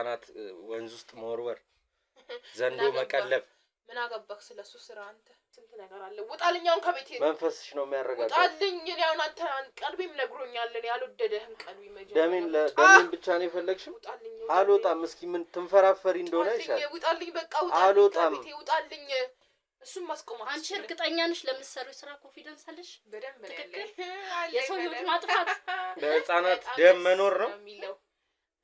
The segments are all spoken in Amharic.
ህፃናት ወንዝ ውስጥ መወርወር ዘንዶ መቀለብ ምን አገባክ ስለሱ ስራ አንተ ስንት ነገር አለ ውጣልኛውን ከቤቴ መንፈስሽ ነው የሚያረጋጋው ውጣልኝ ያው አንተ ቀልቤም ነግሮኛል እኔ ያልወደደህም ቀልቤ መጀመሪያ ደሜን ብቻ ነው የፈለግሽው አልወጣም እስኪ ምን ትንፈራፈሪ እንደሆነ ይሻል ውጣልኝ በቃ አልወጣም ከቤቴ ውጣልኝ እሱም ማስቆማት አንቺ እርግጠኛ ነሽ ለምትሰሩ ስራ ኮንፊደንስ አለሽ በደንብ ነው ያለኝ የሰው ህይወት ማጥፋት ለህፃናት ደም መኖር ነው የሚለው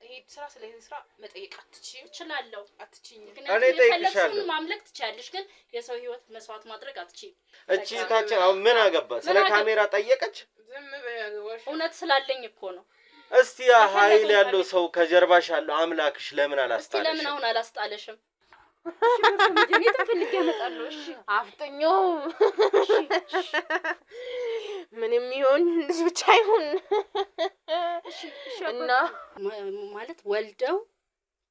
ይሄ ስራ ስለዚህ ስራ መጠየቅ አትችይም እችላለሁ አትችይም እኔ ጠይቅሻለሁ ማምለክ ትችያለሽ ግን የሰው ህይወት መስዋዕት ማድረግ አትችይም እቺ ታችን አሁን ምን አገባ ስለ ካሜራ ጠየቀች ዝም በያገባሽ እውነት ስላለኝ እኮ ነው እስቲ ኃይል ያለው ሰው ከጀርባሽ ያለው አምላክሽ ለምን አላስጣለሽ ለምን አሁን አላስጣለሽም እሺ ተፈልጌ ያመጣለሁ እሺ አፍጠኞ ምንም ይሁን ልጅ ብቻ ይሁን እና ማለት ወልደው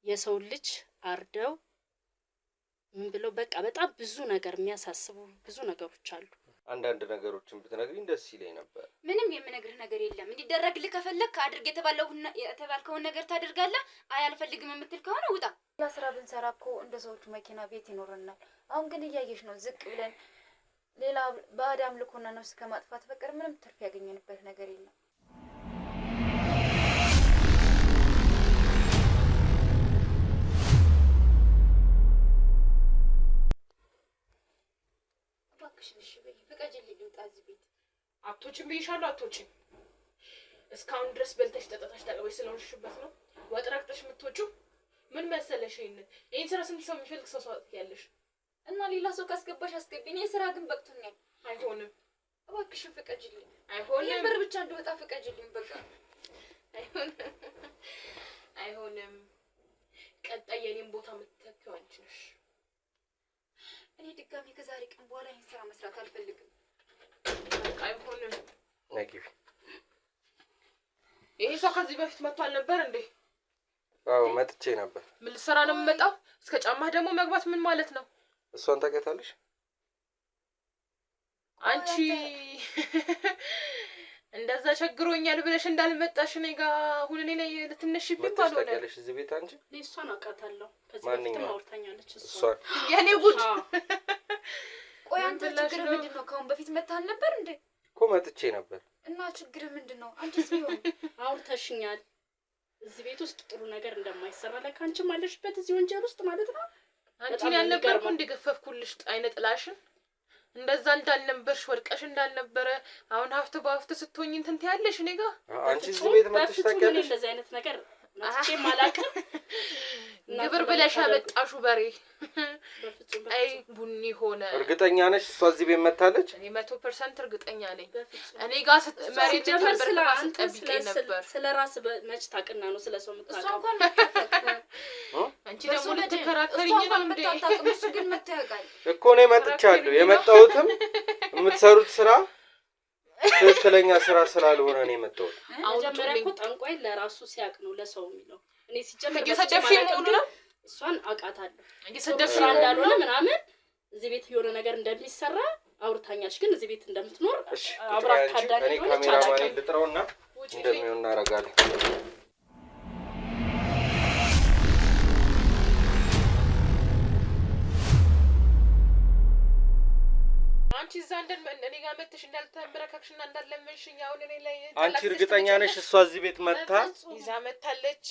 የሰው ልጅ አርደው ምን ብለው በቃ በጣም ብዙ ነገር የሚያሳስቡ ብዙ ነገሮች አሉ አንዳንድ ነገሮችን ብትነግሪኝ ደስ ይለኝ ነበር ምንም የምነግርህ ነገር የለም እንዲደረግልህ ከፈለክ አድርግ የተባልከውን ነገር ታደርጋለህ አይ አልፈልግም የምትል ከሆነ ውጣ ለስራ ብንሰራ እኮ እንደ ሰዎች መኪና ቤት ይኖርናል አሁን ግን እያየሽ ነው ዝቅ ብለን ሌላ ባዳም ልኮና ነፍስ ከማጥፋት በቀር ምንም ትርፍ ያገኘንበት ነገር የለም እባክሽን እሺ በይ ፍቀጅልኝ ልውጣ እዚህ ቤት አትወጪም ብዬሻለሁ አትወጪም እስካሁን ድረስ በልተሽ ጠጥተሽ ተቀበሽ ስለሆንሽበት ነው ወጥ ረግጠሽ የምትወጪው ምን መሰለሽ ይሄን ስራ ስንት ሰው የሚፈልግ ሰው ያለሽ እና ሌላ ሰው ካስገባሽ አስገቢኝ የስራ ግን በቅቶኛል አይሆንም እባክሽን ፍቀጅልኝ አይሆንም ብር ብቻ እንደወጣ ፍቀጅልኝ በቃ አይሆንም ቀጣይ የኔን ቦታ የምትተኪው አንቺ ነሽ እኔ ድጋሚ ከዛሬ ቀን በኋላ ይሄን ስራ መስራት አልፈልግም አይሆንም ነግቢ ይሄ ሰው ከዚህ በፊት መጥቷል ነበር እንዴ አዎ መጥቼ ነበር ምን ልሰራ ነው የምመጣው እስከ ጫማህ ደግሞ መግባት ምን ማለት ነው እሷን ታውቂያታለሽ አንቺ እንደዛ ቸግሮኛል ብለሽ እንዳልመጣሽ እኔ ጋር አሁን እኔ ላይ ልትነሽብኝ ባልሆነ ታውቂያለሽ እዚህ ቤት አንቺ እሷን አውቃታለሁ ከዚህ በፊት አውርታኛለች እሷን የኔ ጉድ ቆይ አንተ ችግር ምንድነው ከአሁን በፊት መታል ነበር እንዴ እኮ መጥቼ ነበር እና ችግር ምንድነው አንቺስ ቢሆን አውርተሽኛል እዚህ ቤት ውስጥ ጥሩ ነገር እንደማይሰራ ላይ ካንቺ ማለሽበት እዚህ ወንጀል ውስጥ ማለት ነው አንቺ ያልነበርኩ እንደገፈፍኩልሽ አይነ ጥላሽን እንደዛ እንዳልነበርሽ ወርቀሽ እንዳልነበረ አሁን ሀፍተ ባፍተ ስትሆኝ እንትን ትያለሽ እኔ ጋር አንቺ እዚህ ቤት መጥተሽ ታውቂያለሽ እንደዚህ አይነት ነገር መጥቼ ማላቀም ግብር ብለሽ አመጣሹ በሬ አይ ቡኒ ሆነ እርግጠኛ ነሽ እሷ እዚህ ቤት መታለች እኔ 100% እርግጠኛ ነኝ እኔ ጋር መሬት ተንበርክካ ስትጠብቂ ነበር ስለራስ መች ታቅና ነው ስለሰው እሷ መታቀም እንኳን መጣፈቅ አንቺ ደግሞ ልትከራከሪኝ ነው እንዴ እሱ ግን መታያቃል እኮ ነው መጥቻለሁ የመጣሁትም የምትሰሩት ስራ ትክክለኛ ስራ ስላልሆነ ነው የመጣሁት መጀመሪያ እኮ ጠንቋይ ለራሱ ሲያቅ ነው ለሰው የሚለው እኔ ሲጀመር እየሰደብሽ ነው እሷን አውቃታለሁ እየሰደብሽ ስራ እንዳልሆነ ምናምን እዚህ ቤት የሆነ ነገር እንደሚሰራ አውርታኛለሽ ግን እዚህ ቤት እንደምትኖር አብራ ካዳኝ እኔ ካሜራማን ልጥራውና እንደሚሆን እናደርጋለን አንቺ ዛንደን እኔ ጋር መጥተሽ እንዳልተንበረከክሽና እንዳልለመንሽኝ አሁን እኔ ላይ አንቺ እርግጠኛ ነሽ እሷ እዚህ ቤት መጣ ይዛ መታለች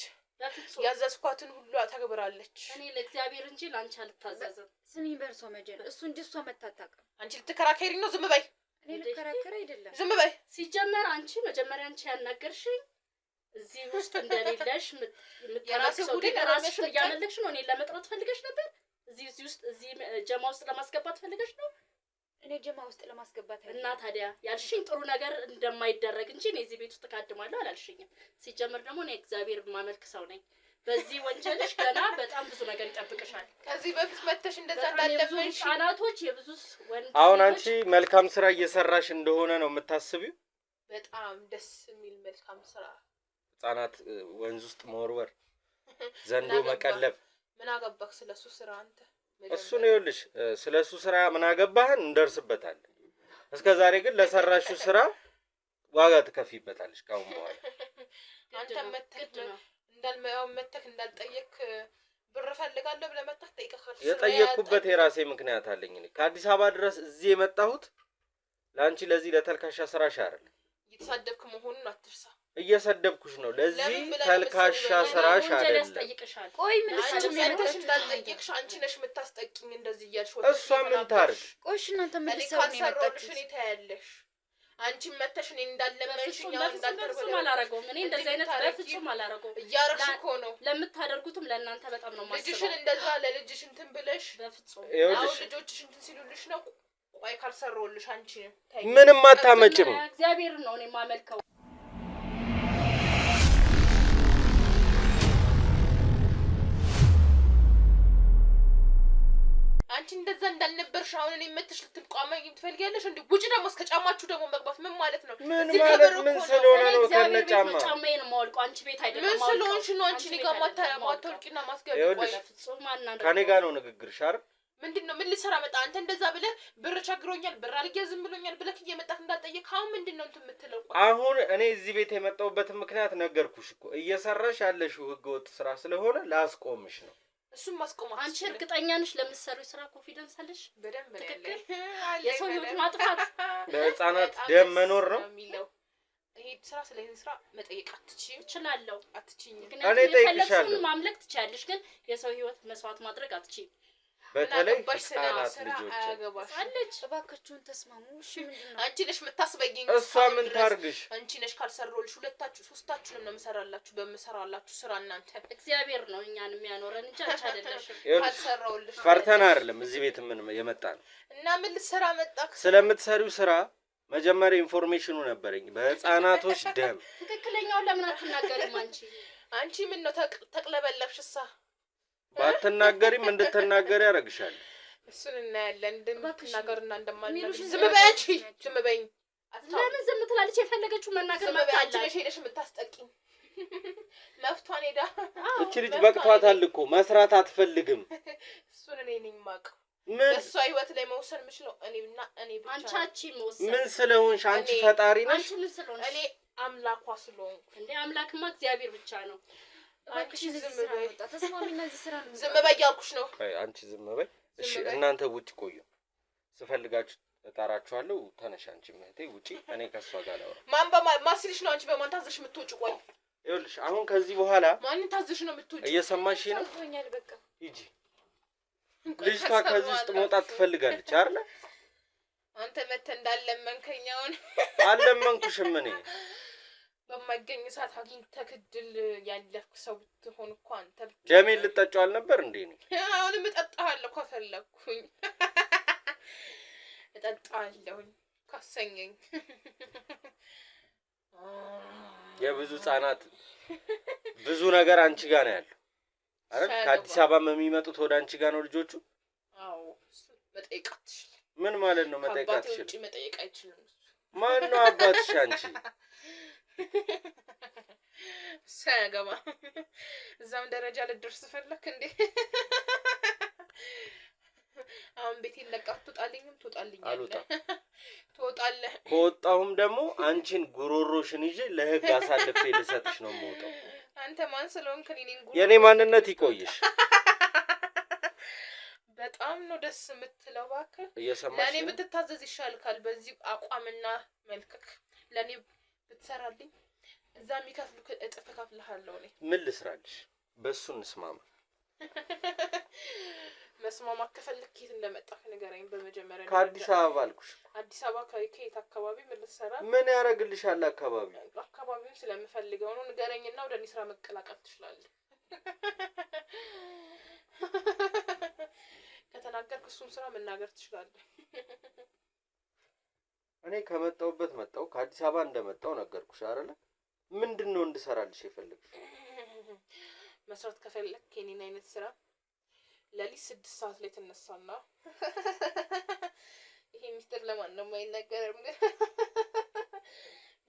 ያዘዝኳትን ሁሉ ተግብራለች እኔ ለእግዚአብሔር እንጂ ላንቺ አልታዘዝም ስሚኝ በርሶ መጀን እሱ እንጂ እሷ መታታቀ አንቺ ልትከራከሪ ነው ዝም በይ እኔ ልከራከር አይደለም ዝም በይ ሲጀመር አንቺ መጀመሪያ አንቺ ያናገርሽኝ እዚህ ውስጥ እንደሌለሽ የራሴ ጉዳይ ራስሽ ያመለክሽ ነው እኔ ለመጥራት ፈልገሽ ነበር እዚህ ውስጥ እዚህ ጀማ ውስጥ ለማስገባት ፈልገሽ ነው እኔ ጀማ ውስጥ ለማስገባት እና ታዲያ ያልሽኝ ጥሩ ነገር እንደማይደረግ እንጂ እኔ እዚህ ቤት ውስጥ ተካድማለሁ አላልሽኝም ሲጀመር ደግሞ እኔ እግዚአብሔር ማመልክ ሰው ነኝ በዚህ ወንጀልሽ ገና በጣም ብዙ ነገር ይጠብቅሻል ከዚህ በፊት መተሽ እንደዛ እንዳለመንሽ ጻናቶች የብዙ ወንድ አሁን አንቺ መልካም ስራ እየሰራሽ እንደሆነ ነው የምታስቢው በጣም ደስ የሚል መልካም ስራ ጻናት ወንዝ ውስጥ መወርወር ዘንዶ መቀለብ ምን አገባክ ስለሱ ስራ አንተ እሱ ነው ይልሽ ስለሱ ስራ ምን አገባህን እንደርስበታለን እስከዛሬ ግን ለሰራሽው ስራ ዋጋ ትከፊበታለሽ ካሁን በኋላ አንተ መተክ እንዳልመያው መተክ እንዳልጠየቅ ፈልጋለሁ ብለህ መጣህ ጠይቀሃል። የጠየቅኩበት የራሴ ምክንያት አለኝ። እኔ ከአዲስ አበባ ድረስ እዚህ የመጣሁት ለአንቺ ለዚህ ለተልካሻ ስራሽ አይደለም። እየተሳደብክ መሆኑን አትርሳ። እየሰደብኩሽ ነው። ለዚህ ተልካሻ ስራሽ አይደለም። ቆይ ምን ልትሰደብሽ እንዳልጠየቅሽ አንቺ ነሽ የምታስጠቂኝ እንደዚህ እያልሽ ወጣ። እሷ ምን ታርግ? ቆይ እናንተ ምን ልትሰሩ ነው የመጣችሁት? እኔ ታያለሽ። አንቺ መተሽ እኔ እንዳለመንሽኛው እንዳልተርበው አላረገውም። እኔ እንደዚህ አይነት በፍጹም አላረገውም። እያረግሽ እኮ ነው። ለምታደርጉትም ለእናንተ በጣም ነው ማስበው። ልጅሽን እንደዛ ለልጅሽ እንትን ብለሽ በፍጹም አሁን ልጆችሽ እንትን ሲሉልሽ ነው። ቆይ ካልሰራሁልሽ አንቺ ምንም አታመጭም። እግዚአብሔር ነው እኔ ማመልከው። አንቺ እንደዛ እንዳልነበርሽ አሁን እኔ መተሽ ልትቋመኝ ትፈልጊያለሽ እንዴ? ውጪ ደግሞ እስከ ጫማችሁ ደግሞ መግባት ምን ማለት ነው? ምን ማለት ምን ስለሆነ ነው? ከነጫማ ጫማዬን ማውልቀው አንቺ ቤት አይደለም ምን ስለሆንሽ ነው? አንቺ እኔ ጋር ማታወልቂና ማስገቢ ቆይ ፍጹም አናንተ ከኔ ጋር ነው ንግግርሽ አይደል? ምንድነው? ምን ልሰራ መጣ? አንተ እንደዛ ብለህ ብር ቸግሮኛል ብር አልያዝም ብሎኛል ብለህ እየመጣህ እንዳልጠየቅ አሁን ምንድነው እንትን የምትለው? አሁን እኔ እዚህ ቤት የመጣሁበትን ምክንያት ነገርኩሽ እኮ። እየሰራሽ ያለሽው ህገወጥ ስራ ስለሆነ ላስቆምሽ ነው። እሱም ማስቆም አንቺ እርግጠኛ ነሽ? ለምትሰሪው ስራ ኮንፊደንስ አለሽ? በደንብ ነው ያለኝ። የሰው ህይወት ማጥፋት ለህፃናት ደም መኖር ነው የሚለው። ይሄ ስራ ስለዚህ ስራ መጠየቅ አትችይም። እችላለሁ። አትችይም። እኔ ጠይቅሻለሁ። ማምለክ ትችያለሽ፣ ግን የሰው ህይወት መስዋዕት ማድረግ አትችይም። በተለይ ህፃናት ልጆች አለች። እባካችሁን ተስማሙ። እሺ ምንድነው? አንቺ ነሽ የምታስበይኝ። እሷ ምን ታርግሽ? አንቺ ነሽ ካልሰራሁልሽ ሁለታችሁ ሶስታችሁንም ነው የምሰራላችሁ በምሰራላችሁ ስራ እናንተ። እግዚአብሔር ነው እኛን የሚያኖረን እንጂ አንቺ አይደለሽም። ካልሰራሁልሽ ፈርተን አይደለም እዚህ ቤት ምን የመጣ ነው። እና ምን ልትሰራ መጣክ? ስለምትሰሪው ስራ መጀመሪያ ኢንፎርሜሽኑ ነበረኝ። በህፃናቶች ደም ትክክለኛውን ለምን አትናገሪም አንቺ? አንቺ ምን ነው ተቅለበለብሽሳ? ባትናገሪም እንድትናገሪ ያደርግሻል። እሱን እናያለን። እንደምትናገርና እንደማናገር ዝም በይ አንቺ። ዝም በይ። ለምን ዝም ትላለች? የፈለገችው መናገር መብት አላት። አንቺ ሄደሽ የምታስጠቂኝ መፍቷን ሄዳ። እቺ ልጅ በቅቷታል እኮ መስራት አትፈልግም። እሱን እኔ ነኝ የማውቀው። ምን በሷ ህይወት ላይ መውሰን የምችለው እኔና እኔ ብቻ። አንቺ መውሰን ምን ስለሆንሽ? አንቺ ፈጣሪ ነሽ። አንቺ ምን ስለሆንሽ? እኔ አምላኳ ስለሆንኩ። እንዴ አምላክማ እግዚአብሔር ብቻ ነው። አንቺ ዝም በይ። ተስማሚና እዚህ ስራ ነው። ዝም በይ ያልኩሽ ነው። አይ አንቺ ዝም በይ። እሺ እናንተ ውጭ ቆዩ። ስፈልጋችሁ እጠራችኋለሁ። ተነሽ አንቺ እህቴ ውጪ። እኔ ከሷ ጋር ላውራ። ማስልሽ ነው አንቺ በማን ታዘሽ የምትወጪው? ቆይ ይኸውልሽ አሁን ከዚህ በኋላ ማን ታዘሽ ነው የምትወጪው? እየሰማሽ ነው? ታውኛል። በቃ ሂጂ። ልጅቷ ከዚህ ውስጥ መውጣት ትፈልጋለች አይደል? አንተ መተህ እንዳለመንከኛውን አለመንኩሽም። እኔ በማይገኝ ሰዓት አግኝተህ እድል ያለፍክ ሰው ብትሆን እኮ አንተ ብቻ ደሜን ልጠጪው አልነበር እንዴ? ነው አሁንም እጠጣሃለሁ ከፈለኩኝ እጠጣለሁኝ ካሰኘኝ። የብዙ ህጻናት ብዙ ነገር አንቺ ጋር ነው ያለው አይደል? ከአዲስ አበባ የሚመጡት ወደ አንቺ ጋር ነው ልጆቹ። አዎ መጠየቅ አትችልም። ምን ማለት ነው መጠየቅ አትችልም? አባቴ ውጪ መጠየቅ አይችልም። ማን ነው አባትሽ? አንቺ ሳያገባ እዛም ደረጃ ልደርስ ፈለክ እንዴ? አሁን ቤቴን ለቃት ትወጣልኝም ትወጣልኛለህ። ትወጣለህ። ከወጣሁም ደግሞ አንቺን ጉሮሮሽን ይዤ ለህግ አሳልፌ ልሰጥሽ ነው የምወጣው። አንተ ማን ስለሆንክ እኔን ጉሮሮ? የኔ ማንነት ይቆይሽ። በጣም ነው ደስ የምትለው። እባክህ እየሰማሽ ለኔ ብትታዘዝ ይሻልካል። በዚህ አቋምና መልክክ ለኔ ብትሰራልኝ እዛ የሚከፍሉክ እጥፍ እከፍልሃለሁ። እኔ ምን ልስራልሽ? በሱ እንስማማ። መስማማት ከፈለክ የት እንደመጣህ ንገረኝ። በመጀመሪያ ከአዲስ አበባ አልኩሽ። አዲስ አበባ ከየት አካባቢ? ምን ልትሰራ? ምን ያደርግልሻል? አካባቢውን ስለምፈልገው ነው። ንገረኝና ወደ እኔ ስራ መቀላቀል ትችላለህ። ከተናገርክ እሱን ስራ መናገር ትችላለህ። እኔ ከመጣሁበት መጣሁ። ከአዲስ አበባ እንደመጣሁ ነገርኩሽ አይደለ? ምንድነው እንድሰራልሽ የፈለግሽ? መስራት ከፈለክ የኔን አይነት ስራ ለሊት 6 ሰዓት ላይ ተነሳና ይሄ ሚስጥር ለማንም አይነገርም፣ ግን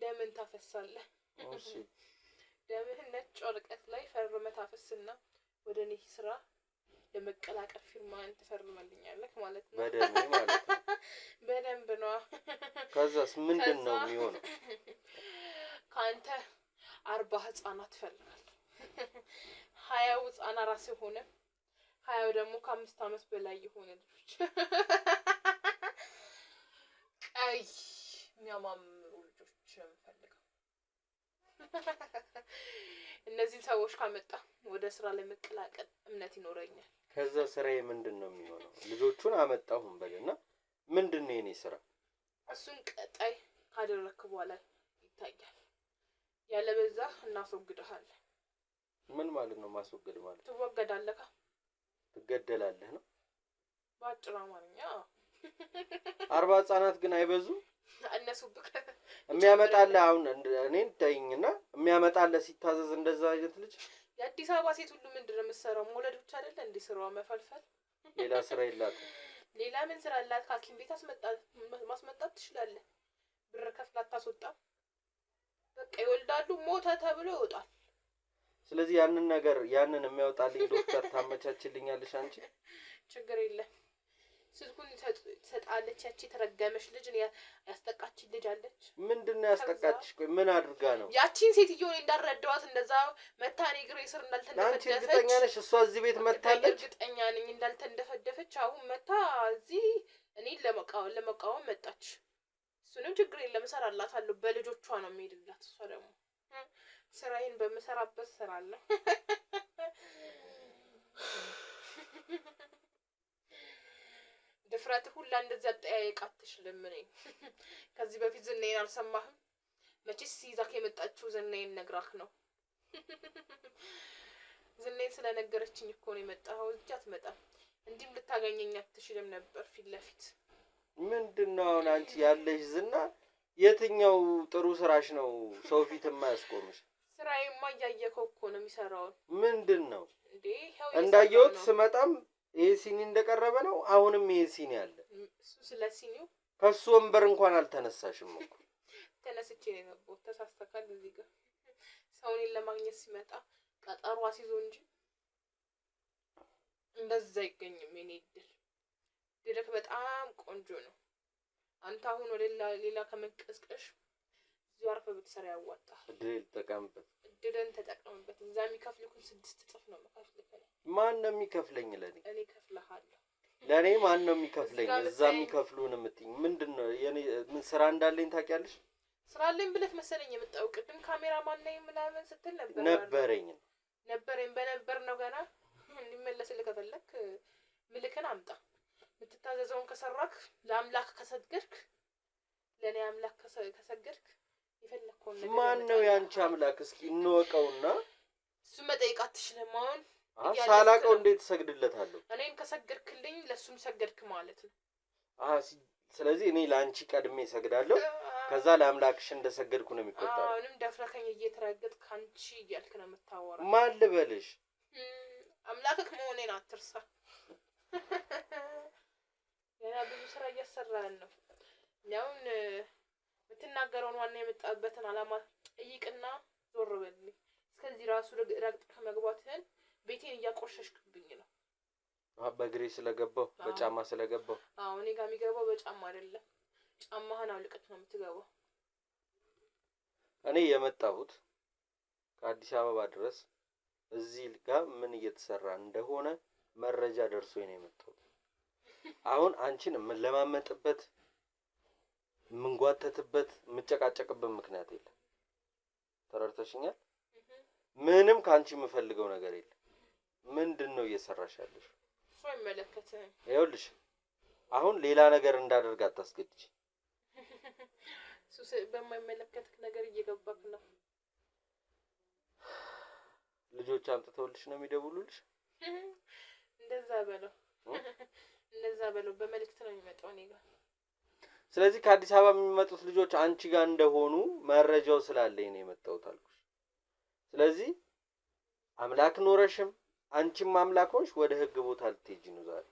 ደምን ታፈሳለህ። እሺ ደምህን ነጭ ወረቀት ላይ ፈርመህ ታፈስና ወደ እኔ ስራ ለመቀላቀል ፊርማህን ትፈርምልኛለህ ማለት ነው። በደንብ ማለት ነው። በደንብ ነው። ከዛስ ምንድነው የሚሆነው? ካንተ 40 ህፃናት ፈልጋለሁ። 20 ህፃናት ራስህ ሆነ 20 ደግሞ ከ5 ዓመት በላይ የሆነ ልጆች ቀይ የሚያማምሩ ልጆች የምፈልገው። እነዚህ ሰዎች ካመጣ ወደ ስራ ላይ መቀላቀል እምነት ይኖረኛል። ከዛ ስራዬ ምንድነው የሚሆነው? ልጆቹን አመጣሁን በልና ምንድነው የኔ ስራ? እሱን ቀጣይ ካደረክ በኋላ ይታያል። ያለበዛ እናስወግድሃለን። ምን ማለት ነው ማስወገድ ማለት? ትወገዳለህ። ትገደላለህ ነው ባጭሩ አማርኛ። 40 ህጻናት ግን አይበዙ? እነሱ የሚያመጣልህ አሁን እኔን ተይኝና የሚያመጣልህ ሲታዘዝ እንደዛ አይነት ልጅ የአዲስ አበባ ሴት ሁሉ ምንድነው የምትሰራው? መውለድ ብቻ አይደለ እንዴ ስራዋ? መፈልፈል። ሌላ ስራ የላትም። ሌላ ምን ስራ አላት? ሐኪም ቤት ማስመጣት ትችላለህ። ብር ከፍላ አታስወጣም። በቃ ይወልዳሉ፣ ሞተ ተብሎ ይወጣል። ስለዚህ ያንን የሚያወጣልኝ ዶክተር ታመቻችልኛለሽ አንቺ? ችግር የለም። ስልኩን ትሰጣለች። ያቺ ተረገመሽ ልጅ ያስጠቃች ልጅ አለች። ምንድነው ያስጠቃችሽ? ቆይ ምን አድርጋ ነው? ያቺን ሴትዮ እንዳልረዳዋት እንደዛ መታኔ ግሬ ስር እንዳልተንደፈደፈች። አንቺ እርግጠኛ ነሽ እሷ እዚህ ቤት መታለች? እርግጠኛ ነኝ እንዳልተንደፈደፈች። አሁን መታ እዚህ እኔን ለመቃወም መጣች። እሱንም ችግር የለም እሰራላታለሁ። በልጆቿ ነው የሚሄድላት። እሷ ደግሞ ስራዬን በመሰራበት እሰራለሁ። ድፍረት ሁላ እንደዚህ አጠያየቅ አትችልም። ነኝ ከዚህ በፊት ዝናዬን አልሰማህም? መቼስ ይዛክ የመጣችው ዝናዬን ነግራክ ነው። ዝናዬን ስለነገረችኝ እኮ ነው የመጣኸው። እዚህ አትመጣም። እንዲህም ልታገኘኝ አትችልም ነበር ፊት ለፊት። ምንድነው አሁን አንቺ ያለሽ ዝና? የትኛው ጥሩ ስራሽ ነው ሰው ፊት የማያስቆምሽ? ስራዬማ እያየከው እኮ ነው የሚሰራው። ምንድነው እንዴ? እንዳየሁት ስመጣም ይሄ ሲኒ እንደቀረበ ነው። አሁንም ይሄ ሲኒ አለ። እሱ ስለ ሲኒው ከሱ ወንበር እንኳን አልተነሳሽም እኮ። ተነስቼ ነው የገባሁት። ተሳስተካል። እዚህ ጋር ሰውን ለማግኘት ሲመጣ ቀጠሮ አስይዞ እንጂ እንደዛ አይገኝም። የኔ ድልክ በጣም ቆንጆ ነው። አንተ አሁን ወደ ሌላ ከመቀስቀሽ እዚሁ አርፈህ ብትሰራ ያዋጣል። እድል ተጠቀምበት። እድልን ተጠቀምበት። እዛ የሚከፍልኩን 6 እጥፍ ነው የምከፍልህ። ማን ነው የሚከፍለኝ? እኔ እከፍልሃለሁ። ለኔ ማን ነው የሚከፍለኝ? እዛ የሚከፍሉን የምትይኝ ምንድነው? የኔ ምን ስራ እንዳለኝ ታውቂያለሽ? ስራ አለኝ ብለህ መሰለኝ የምጣው። ቅድም ካሜራማን ነኝ ምናምን ስትል ነበረኝ በነበር ነው ገና እንዲመለስልህ ከፈለክ ምልክን አምጣ። የምትታዘዘውን ከሰራክ ለአምላክ ከሰገድክ ለኔ አምላክ ከሰገድክ ይፈልከው ነገር ማን ነው ያንቺ አምላክ? እስኪ እንወቀውና እሱ መጠየቅ አትችልም። አሁን ሳላቀው እንዴት ሰግድለታለሁ? እኔም ከሰገድክልኝ ለሱም ሰገድክ ማለት ነው። ስለዚህ እኔ ላንቺ ቀድሜ ሰግዳለሁ፣ ከዛ ለአምላክሽ እንደሰገድኩ ነው የሚቆጠረው። አሁንም ደፍረከኝ እየተረገጥክ አንቺ እያልክ ነው የምታወራው። ማን ልበልሽ? አምላክክ መሆኔን አትርሳ። ገና ብዙ ስራ እያሰራን ነው። ያውን የምትናገረውን ዋና የመጣበትን አላማ ጠይቅና ዞር በልኝ። እስከዚህ ራሱ ረግጥ ከመግባትህን ቤቴን እያቆሸሽክብኝ ነው። በእግሬ ስለገባው በጫማ ስለገባው። እኔ ጋር የሚገባው በጫማ አይደለም። ጫማህን አውልቀት ነው የምትገባው። እኔ የመጣሁት ከአዲስ አበባ ድረስ እዚህ ጋር ምን እየተሰራ እንደሆነ መረጃ ደርሶኝ ነው የመጣሁት። አሁን አንቺን የምንለማመጥበት የምንጓተትበት የምጨቃጨቅበት ምክንያት የለም። ተረድተሽኛል? ምንም ካንቺ የምፈልገው ነገር የለም። ምንድነው እየሰራሽ ያለሽ? እሱ አይመለከትህም። ይኸውልሽ አሁን ሌላ ነገር እንዳደርግ አታስገድጂ። እሱ በማይመለከትህ ነገር እየገባክ ነው። ልጆች አምጥተውልሽ ነው የሚደውሉልሽ? እንደዛ በለው በመልእክት ነው የሚመጣው እኔ ጋር። ስለዚህ ከአዲስ አበባ የሚመጡት ልጆች አንቺ ጋር እንደሆኑ መረጃው ስላለኝ ነው የመጣሁት አልኩሽ። ስለዚህ አምላክ ኖረሽም አንቺም አምላክ ሆንሽ ወደ ህግ ቦታ ልትሄጂ ነው ዛሬ።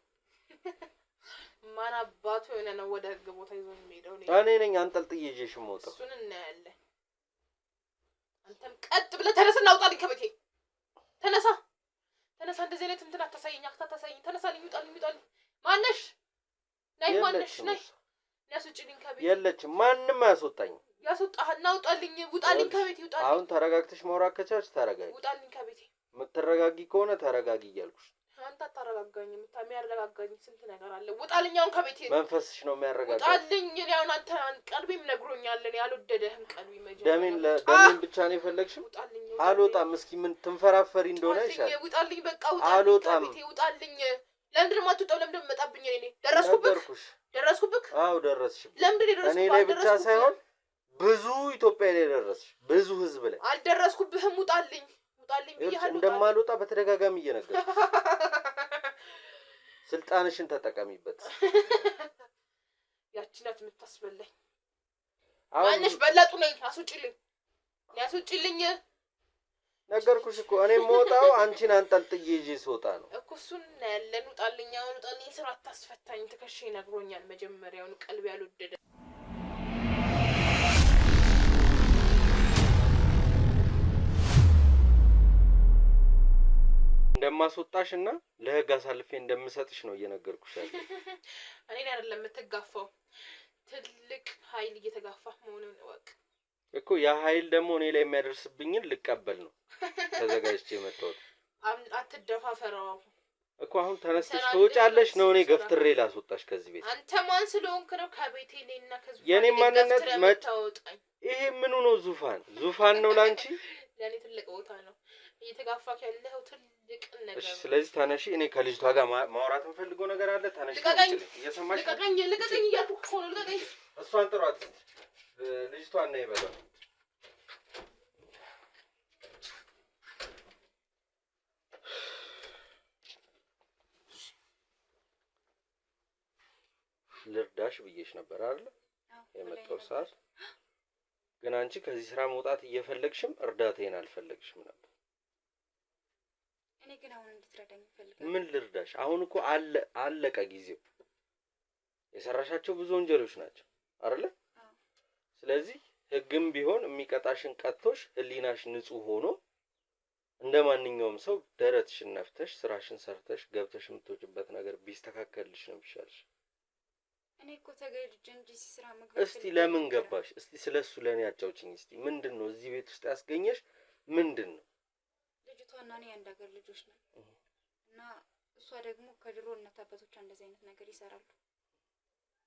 ማን አባቱ የሆነ ነው ወደ ህግ ቦታ ይዞ የሚሄደው? እኔ ነኝ አንጠልጥዬ ይዤሽ የምወጣው። እሱን እናያለን። አንተም ቀጥ ብለህ ተነስና አውጣልኝ ከቤቴ። ተነሳ። እንደዚህ አይነት እንትን አታሳየኝ፣ አታሳየኝ። ተነሳልኝ፣ ውጣልኝ። ማነሽ? ማነሽ? ያስወጪልኝ ከቤት። የለችም፣ ማንም አያስወጣኝ። ያስወጣህና ውጣልኝ፣ ውጣልኝ ከቤቴ፣ ውጣልኝ። አሁን ተረጋግተሽ ማውራት ከቻልሽ ተረጋጊ። ውጣልኝ ከቤቴ። የምትረጋጊ ከሆነ ተረጋጊ እያልኩሽ። አንተ አታረጋጋኝ። የሚያረጋጋኝ ስንት ነገር አለ። ውጣልኛውን ከቤቴ መንፈስሽ ነው የሚያረጋጋው። ውጣልኝ። እኔ አሁን አንተ ቀልቤም ነግሮኛል። እኔ አልወደደህም ቀልቤ መጀመሪያ ደሜን ብቻ ነው የፈለግሽው? ውጣልኝ። አልወጣም። እስኪ ምን ትንፈራፈሪ እንደሆነ ይሻል። ውጣልኝ በቃ ውጣልኝ። አልወጣም። ከቤቴ ውጣልኝ። ለምንድን ነው የማትወጣው? ለምንድን ነው የምመጣብኝ? እኔ ደረስኩብክ? አዎ ደረስሽ። ለምንድን ነው የደረስኩብህ? እኔ ላይ ብቻ ሳይሆን ብዙ ኢትዮጵያ ላይ ደረስሽ። ብዙ ህዝብ ላይ አልደረስኩብህም። ውጣልኝ ብያለሁ። እንደማልወጣ በተደጋጋሚ እየነገርኩሽ ስልጣንሽን ተጠቀሚበት። ያቺ ናት የምታስበላኝ። ማነሽ? በለጡ ነኝ። አስውጪልኝ። ነገርኩሽ እኮ እኔ የምወጣው አንቺን አንጠልጥዬ ይዤ ስወጣ ነው እኮ። እሱን እናያለን። ውጣልኝ፣ አሁን ውጣልኝ። ስራ አታስፈታኝ። ትከሻዬ ነግሮኛል መጀመሪያውን። ቀልቤ ያልወደደ እንደማስወጣሽና ለህግ አሳልፌ እንደምሰጥሽ ነው እየነገርኩሽ ያለው። እኔ አይደለም የምትጋፋው፣ ትልቅ ኃይል እየተጋፋ መሆኑን እወቅ እኮ። ያ ኃይል ደግሞ እኔ ላይ የሚያደርስብኝን ልቀበል ነው ተዘጋጅቼ የመጣሁት። አትደፋፈረው እኮ። አሁን ተነስተሽ ትወጫለሽ ነው እኔ ገፍትሬ ላስወጣሽ ከዚህ ቤት። አንተ ማን ስለሆንክ ነው ከቤቴ እኔና ከዚህ የኔ ማንነት ይሄ ምኑ ነው? ዙፋን ነው ላንቺ? ለኔ ትልቅ ቦታ ነው እየተጋፋክ ያለው ትልቅ ነገር። ስለዚህ ተነሺ። እኔ ከልጅቷ ጋር ማውራት የምፈልገው ነገር አለ። ተነሺ። እየሰማሽ? ልቀቀኝ እያልኩ እኮ ነው። ልቀቀኝ። እሷን ጥሯት። ልጅቷን ነው ይበላል። ልርዳሽ ብዬሽ ነበር አይደል? የመጣው ሰዓት ግን አንቺ ከዚህ ስራ መውጣት እየፈለግሽም እርዳታዬን አልፈለግሽም ነበር። እኔ ግን አሁን እንድትረዳኝ እፈልጋለሁ። ምን ልርዳሽ? አሁን እኮ አለቀ ጊዜው። የሰራሻቸው ብዙ ወንጀሎች ናቸው አይደል? ስለዚህ ህግም ቢሆን የሚቀጣሽን ቀጥቶሽ ህሊናሽ ንጹህ ሆኖ እንደማንኛውም ሰው ደረትሽን ነፍተሽ ስራሽን ሰርተሽ ገብተሽ የምትወጪበት ነገር ቢስተካከልልሽ ነው የሚሻልሽ። እኔ እኮ ተገድጄ እንጂ ስራ መግባት። እስቲ ለምን ገባሽ? እስቲ ስለሱ ለኔ አጫውችኝ። እስቲ ምንድነው እዚህ ቤት ውስጥ ያስገኘሽ? ምንድነው? ልጅቷና እኔ አንድ ሀገር ልጆች ነን እና እሷ ደግሞ ከድሮ እናት አባቶቿ እንደዚህ አይነት ነገር ይሰራሉ።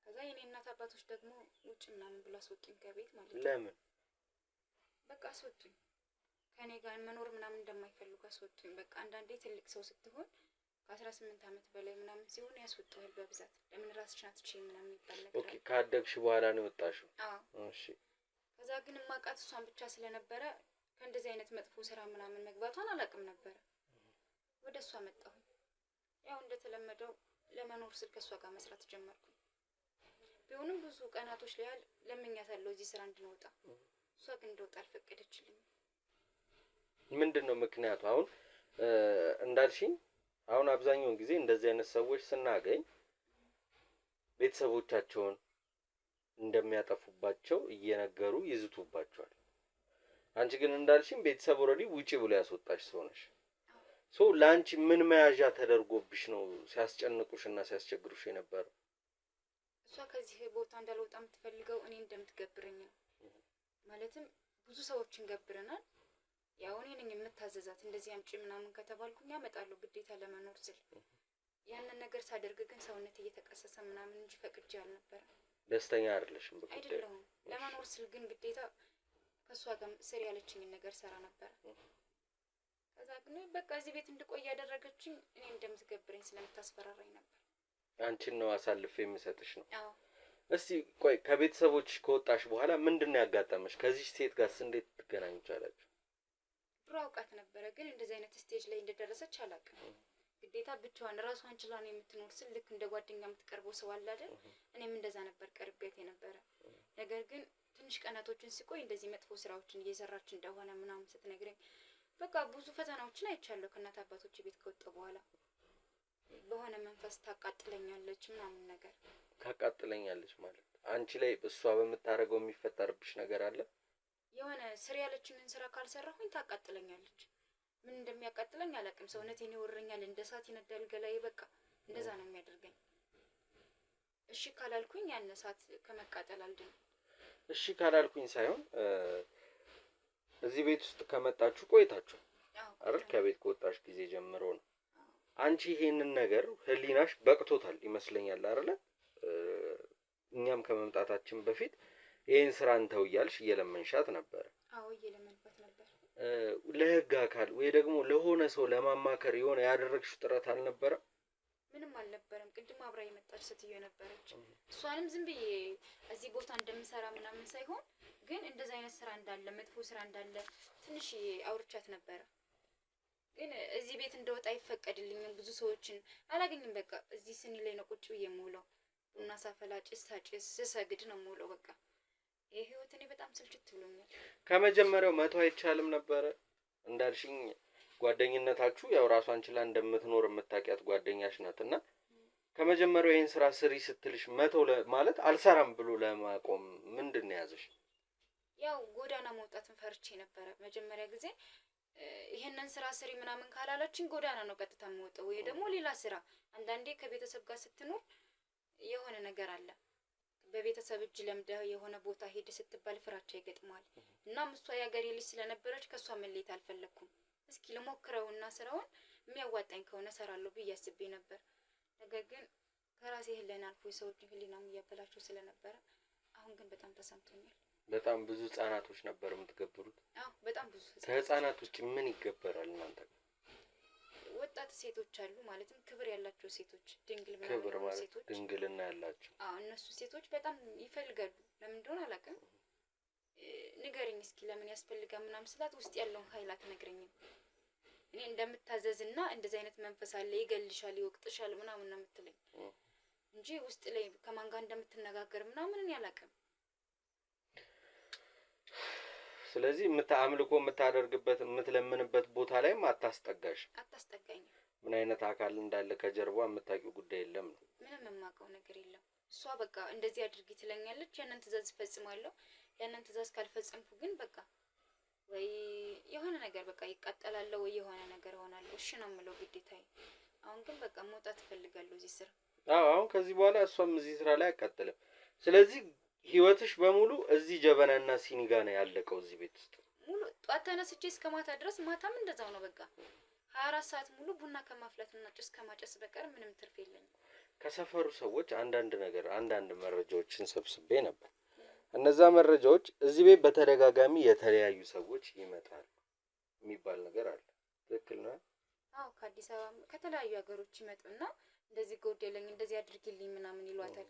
ከዛ የኔ እናት አባቶች ደግሞ ውጭ ምናምን ብላ አስወጡኝ ከቤት ማለት ነው። ለምን? በቃ አስወጡኝ። ከኔ ጋር መኖር ምናምን እንደማይፈልጉ አስወጡኝ። በቃ አንዳንዴ ትልቅ ሰው ስትሆን ከ18 አመት በላይ ምናምን ሲሆን ያስወጣዋል በብዛት። ለምን ራስሽን አትችይም ምናምን ይባል ነገር። ኦኬ፣ ካደግሽ በኋላ ነው የወጣሽው? አዎ። እሺ። ከዛ ግን ማቃት እሷን ብቻ ስለነበረ ከእንደዚህ አይነት መጥፎ ስራ ምናምን መግባቷን አላውቅም ነበር። ወደ እሷ መጣሁ። ያው እንደተለመደው ለመኖር ስል ከእሷ ጋር መስራት ጀመርኩ። ቢሆንም ብዙ ቀናቶች ላይ ለምኛታለሁ እዚህ ስራ እንድንወጣ። እሷ ግን እንደወጣ አልፈቀደችልኝም። ምንድነው ምክንያቱ? አሁን እንዳልሽኝ አሁን አብዛኛውን ጊዜ እንደዚህ አይነት ሰዎች ስናገኝ ቤተሰቦቻቸውን እንደሚያጠፉባቸው እየነገሩ ይዝቱባቸዋል። አንቺ ግን እንዳልሽኝ ቤተሰብ ኦልሬዲ ውጪ ብሎ ያስወጣሽ ሰው ነሽ። ላንቺ ምን መያዣ ተደርጎብሽ ነው ሲያስጨንቁሽና ሲያስቸግሩሽ የነበረው? እሷ ከዚህ ቦታ እንዳልወጣ የምትፈልገው እኔ እንደምትገብረኝ ነው። ማለትም ብዙ ሰዎችን ገብረናል። ያው እኔ ነኝ የምታዘዛት። እንደዚህ አምጪ ምናምን ከተባልኩኝ አመጣለሁ ግዴታ ለመኖር ስል። ያንን ነገር ሳደርግ ግን ሰውነት እየተቀሰሰ ምናምን እንጂ ፈቅጄ አልነበረም። ደስተኛ አይደለሽም በጉዳዩ? አይደለሁም። ለመኖር ስል ግን ግዴታ ከሷ ጋር ስር ያለችኝ ነገር ሰራ ነበር። ከዛ ግን በቃ እዚህ ቤት እንድቆይ ያደረገችኝ እኔ እንደምትገብረኝ ስለምታስፈራራኝ ነበር። አንቺን ነው አሳልፌ የምሰጥሽ ነው? አዎ። እስቲ ቆይ ከቤተሰቦች ከወጣሽ በኋላ ምንድነው ያጋጠመሽ? ከዚህ ሴት ጋር እንዴት ትገናኙ ቻላችሁ? ድሮ አውቃት ነበረ፣ ግን እንደዚህ አይነት ስቴጅ ላይ እንደደረሰች አላውቅም። ግዴታ ብቻዋን ራሷን ችላ ነው የምትኖር ስል ልክ እንደ ጓደኛ የምትቀርበው ሰው አለ አይደል? እኔም እንደዛ ነበር ቀርቤት የነበረ። ነገር ግን ትንሽ ቀናቶችን ሲቆይ እንደዚህ መጥፎ ስራዎችን እየሰራች እንደሆነ ምናምን ስትነግረኝ በቃ ብዙ ፈተናዎችን አይቻለሁ። ከእናት አባቶች ቤት ከወጣሁ በኋላ በሆነ መንፈስ ታቃጥለኛለች ምናምን ነገር። ታቃጥለኛለች ማለት አንቺ ላይ እሷ በምታረገው የሚፈጠርብሽ ነገር አለ? የሆነ ስር ያለችንን ስራ ካልሰራሁኝ ታቃጥለኛለች። ምን እንደሚያቃጥለኝ አላውቅም። ሰውነቴን ይወረኛል፣ እንደ እሳት ይነዳል ገላዬ። በቃ እንደዛ ነው የሚያደርገኝ። እሺ ካላልኩኝ ያን እሳት ከመቃጠል አልድንም። እሺ ካላልኩኝ ሳይሆን እዚህ ቤት ውስጥ ከመጣችሁ ቆይታችሁ አይደል? ከቤት ከወጣሽ ጊዜ ጀምሮ ነው። አንቺ ይሄንን ነገር ህሊናሽ በቅቶታል ይመስለኛል አይደለ? እኛም ከመምጣታችን በፊት ይሄን ስራ እንተው እያልሽ እየለመንሻት ነበር። አዎ እየለመንኳት ነበር። ለህግ አካል ወይ ደግሞ ለሆነ ሰው ለማማከር የሆነ ያደረግሽው ጥረት አልነበረም? ምንም አልነበረም። ቅድም አብራ የመጣች ሴትዮ ነበረች። እሷንም ዝም ብዬ እዚህ ቦታ እንደምሰራ ምናምን ሳይሆን ግን እንደዚህ አይነት ስራ እንዳለ መጥፎ ስራ እንዳለ ትንሽ አውርቻት ነበረ። ግን እዚህ ቤት እንደወጣ ይፈቀድልኝም ብዙ ሰዎችን አላገኝም። በቃ እዚህ ስኒ ላይ ነው ቁጭ ብዬ የምውለው። ቡና ሳፈላ ጭስ ሳጭስ ስሰግድ ነው የምውለው። በቃ ይሄ ህይወት እኔ በጣም ስልችት ብሎኛል። ከመጀመሪያው መቶ አይቻልም ነበረ? እንዳልሽኝ ጓደኝነታችሁ ያው ራሷን ችላ እንደምትኖር የምታውቂያት ጓደኛሽ ናትና ከመጀመሪያው ይሄን ስራ ስሪ ስትልሽ መቶ ማለት አልሰራም ብሎ ለማቆም ምንድን ነው ያዘሽ? ያው ጎዳና መውጣትን ፈርቼ ነበረ መጀመሪያ ጊዜ። ይሄንን ስራ ስሪ ምናምን ካላለችኝ ጎዳና ነው ቀጥታ የምወጣው ወይ ደግሞ ሌላ ስራ። አንዳንዴ ከቤተሰብ ጋር ስትኖር የሆነ ነገር አለ። በቤተሰብ እጅ ለምደህ የሆነ ቦታ ሄድ ስትባል ፍራቻ ይገጥማል። እናም እሷ ያገሬ ልጅ ስለነበረች ከሷ መለየት አልፈለኩም። እስኪ ልሞክረውና ስራውን የሚያዋጣኝ ከሆነ ሰራለሁ ብዬ አስቤ ነበር። ነገር ግን ከራሴ ህሊና አልፎ የሰዎችን ህሊናም እያበላሸው ስለነበረ አሁን ግን በጣም ተሰምቶኛል። በጣም ብዙ ህጻናቶች ነበር የምትገብሩት? አዎ በጣም ብዙ። ከህጻናት ውጭ ምን ይገበራል እናንተ? ወጣት ሴቶች አሉ፣ ማለትም ክብር ያላቸው ሴቶች፣ ድንግል ክብር ምናምን ማለት ሴቶች፣ ድንግልና ያላቸው። አዎ እነሱ ሴቶች በጣም ይፈልጋሉ። ለምን እንደሆነ አላውቅም። ንገረኝ እስኪ ለምን ያስፈልጋል ምናምን ስላት ውስጥ ያለውን ኃይል አትነግረኝም። እኔ እንደምታዘዝና እንደዚህ አይነት መንፈስ አለ ይገልሻል፣ ይወቅጥሻል ምናምን ነው የምትለኝ እንጂ ውስጥ ላይ ከማን ጋር እንደምትነጋገር ምናምን እኔ አላውቅም። ስለዚህ አምልኮ የምታደርግበት የምትለምንበት ቦታ ላይም አታስጠጋኝም። ምን አይነት አካል እንዳለ ከጀርባ የምታውቂው ጉዳይ የለም ነው? ምንም የማውቀው ነገር የለም። እሷ በቃ እንደዚህ አድርጊ ትለኛለች፣ ያንን ትእዛዝ እፈጽማለሁ። ያንን ትእዛዝ ካልፈጸምኩ ግን በቃ ወይ የሆነ ነገር በቃ ይቃጠላለሁ ወይ የሆነ ነገር ሆናለሁ። እሺ ነው የምለው ግዴታዬ። አሁን ግን በቃ መውጣት እፈልጋለሁ እዚህ ስራ። አሁን ከዚህ በኋላ እሷም እዚህ ስራ ላይ አያቃጥልም። ስለዚህ ህይወትሽ በሙሉ እዚህ ጀበናና ሲኒ ጋር ነው ያለቀው እዚህ ቤት ውስጥ ሙሉ። ጧት ተነስቼ እስከ ማታ ድረስ ማታም እንደዛው ነው። በቃ 24 ሰዓት ሙሉ ቡና ከማፍላትና ጭስ ከማጨስ በቀር ምንም ትርፍ የለኝም። ከሰፈሩ ሰዎች አንዳንድ መረጃዎችን ሰብስቤ ነበር። እነዛ መረጃዎች እዚህ ቤት በተደጋጋሚ የተለያዩ ሰዎች ይመጣሉ የሚባል ነገር አለ። ትክክል ነው? አዎ ከአዲስ አበባ ከተለያዩ ሀገሮች ይመጡና እንደዚህ ጎደለኝ እንደዚህ አድርጊልኝ ምናምን ይሏታል።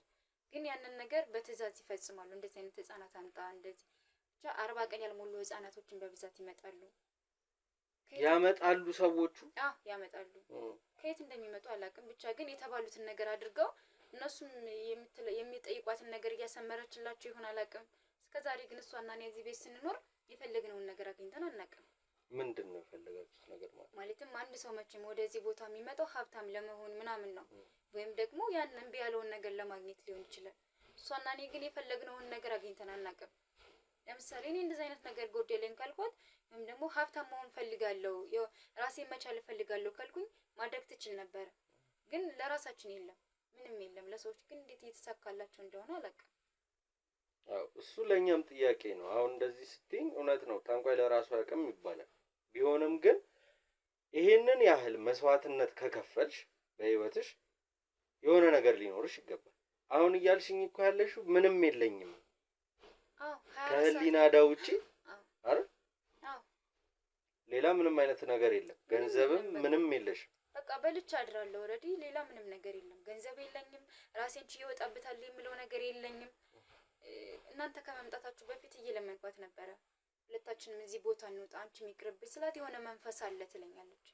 ግን ያንን ነገር በትእዛዝ ይፈጽማሉ። እንደዚህ አይነት ህፃናት አምጣ እንደዚህ ብቻ 40 ቀን ያልሞሉ ህፃናቶችን በብዛት ይመጣሉ። ያመጣሉ ሰዎቹ? አዎ ያመጣሉ። ከየት እንደሚመጡ አላውቅም። ብቻ ግን የተባሉትን ነገር አድርገው እነሱም የሚጠይቋትን ነገር እያሰመረችላቸው ይሆን አላውቅም። እስከዛሬ ግን እሷና እኔ እዚህ ቤት ስንኖር የፈለግነውን ነገር አግኝተን አናውቅም። ምንድን ነው የፈለጋችሁት ነገር ማለትም አንድ ሰው መቼም ወደዚህ ቦታ የሚመጣው ሀብታም ለመሆን ምናምን ነው፣ ወይም ደግሞ ያን እምቢ ያለውን ነገር ለማግኘት ሊሆን ይችላል። እሷና እኔ ግን የፈለግነውን ነገር አግኝተን አናውቅም። ለምሳሌ እኔ እንደዚህ አይነት ነገር ጎደለኝ ካልኳት ወይም ደግሞ ሀብታም መሆን ፈልጋለሁ ራሴን መቻል ፈልጋለሁ ካልኩኝ ማድረግ ትችል ነበር። ግን ለራሳችን የለም፣ ምንም የለም። ለሰዎች ግን እንዴት እየተሳካላቸው እንደሆነ አላውቅም። አዎ እሱ ለኛም ጥያቄ ነው። አሁን እንደዚህ ስትይኝ እውነት ነው፣ ጠንቋይ ለራሱ አያውቅም ይባላል። ቢሆንም ግን ይሄንን ያህል መስዋዕትነት ከከፈልሽ በህይወትሽ የሆነ ነገር ሊኖርሽ ይገባል። አሁን እያልሽኝ እኮ ያለሽው ምንም የለኝም ከህሊና ዳ ውጪ አይደል? ሌላ ምንም አይነት ነገር የለም። ገንዘብም ምንም የለሽም። በቃ በልቻ አድራለሁ። ኦልሬዲ ሌላ ምንም ነገር የለም። ገንዘብ የለኝም። ራሴን ችዬ እወጣበታለሁ የምለው ነገር የለኝም። እናንተ ከመምጣታችሁ በፊት እየለመንኳት ነበረ። ሁለታችንም እዚህ ቦታ እንውጣ፣ አንቺም ይቅርብሽ ስላት የሆነ መንፈስ አለ ትለኛለች።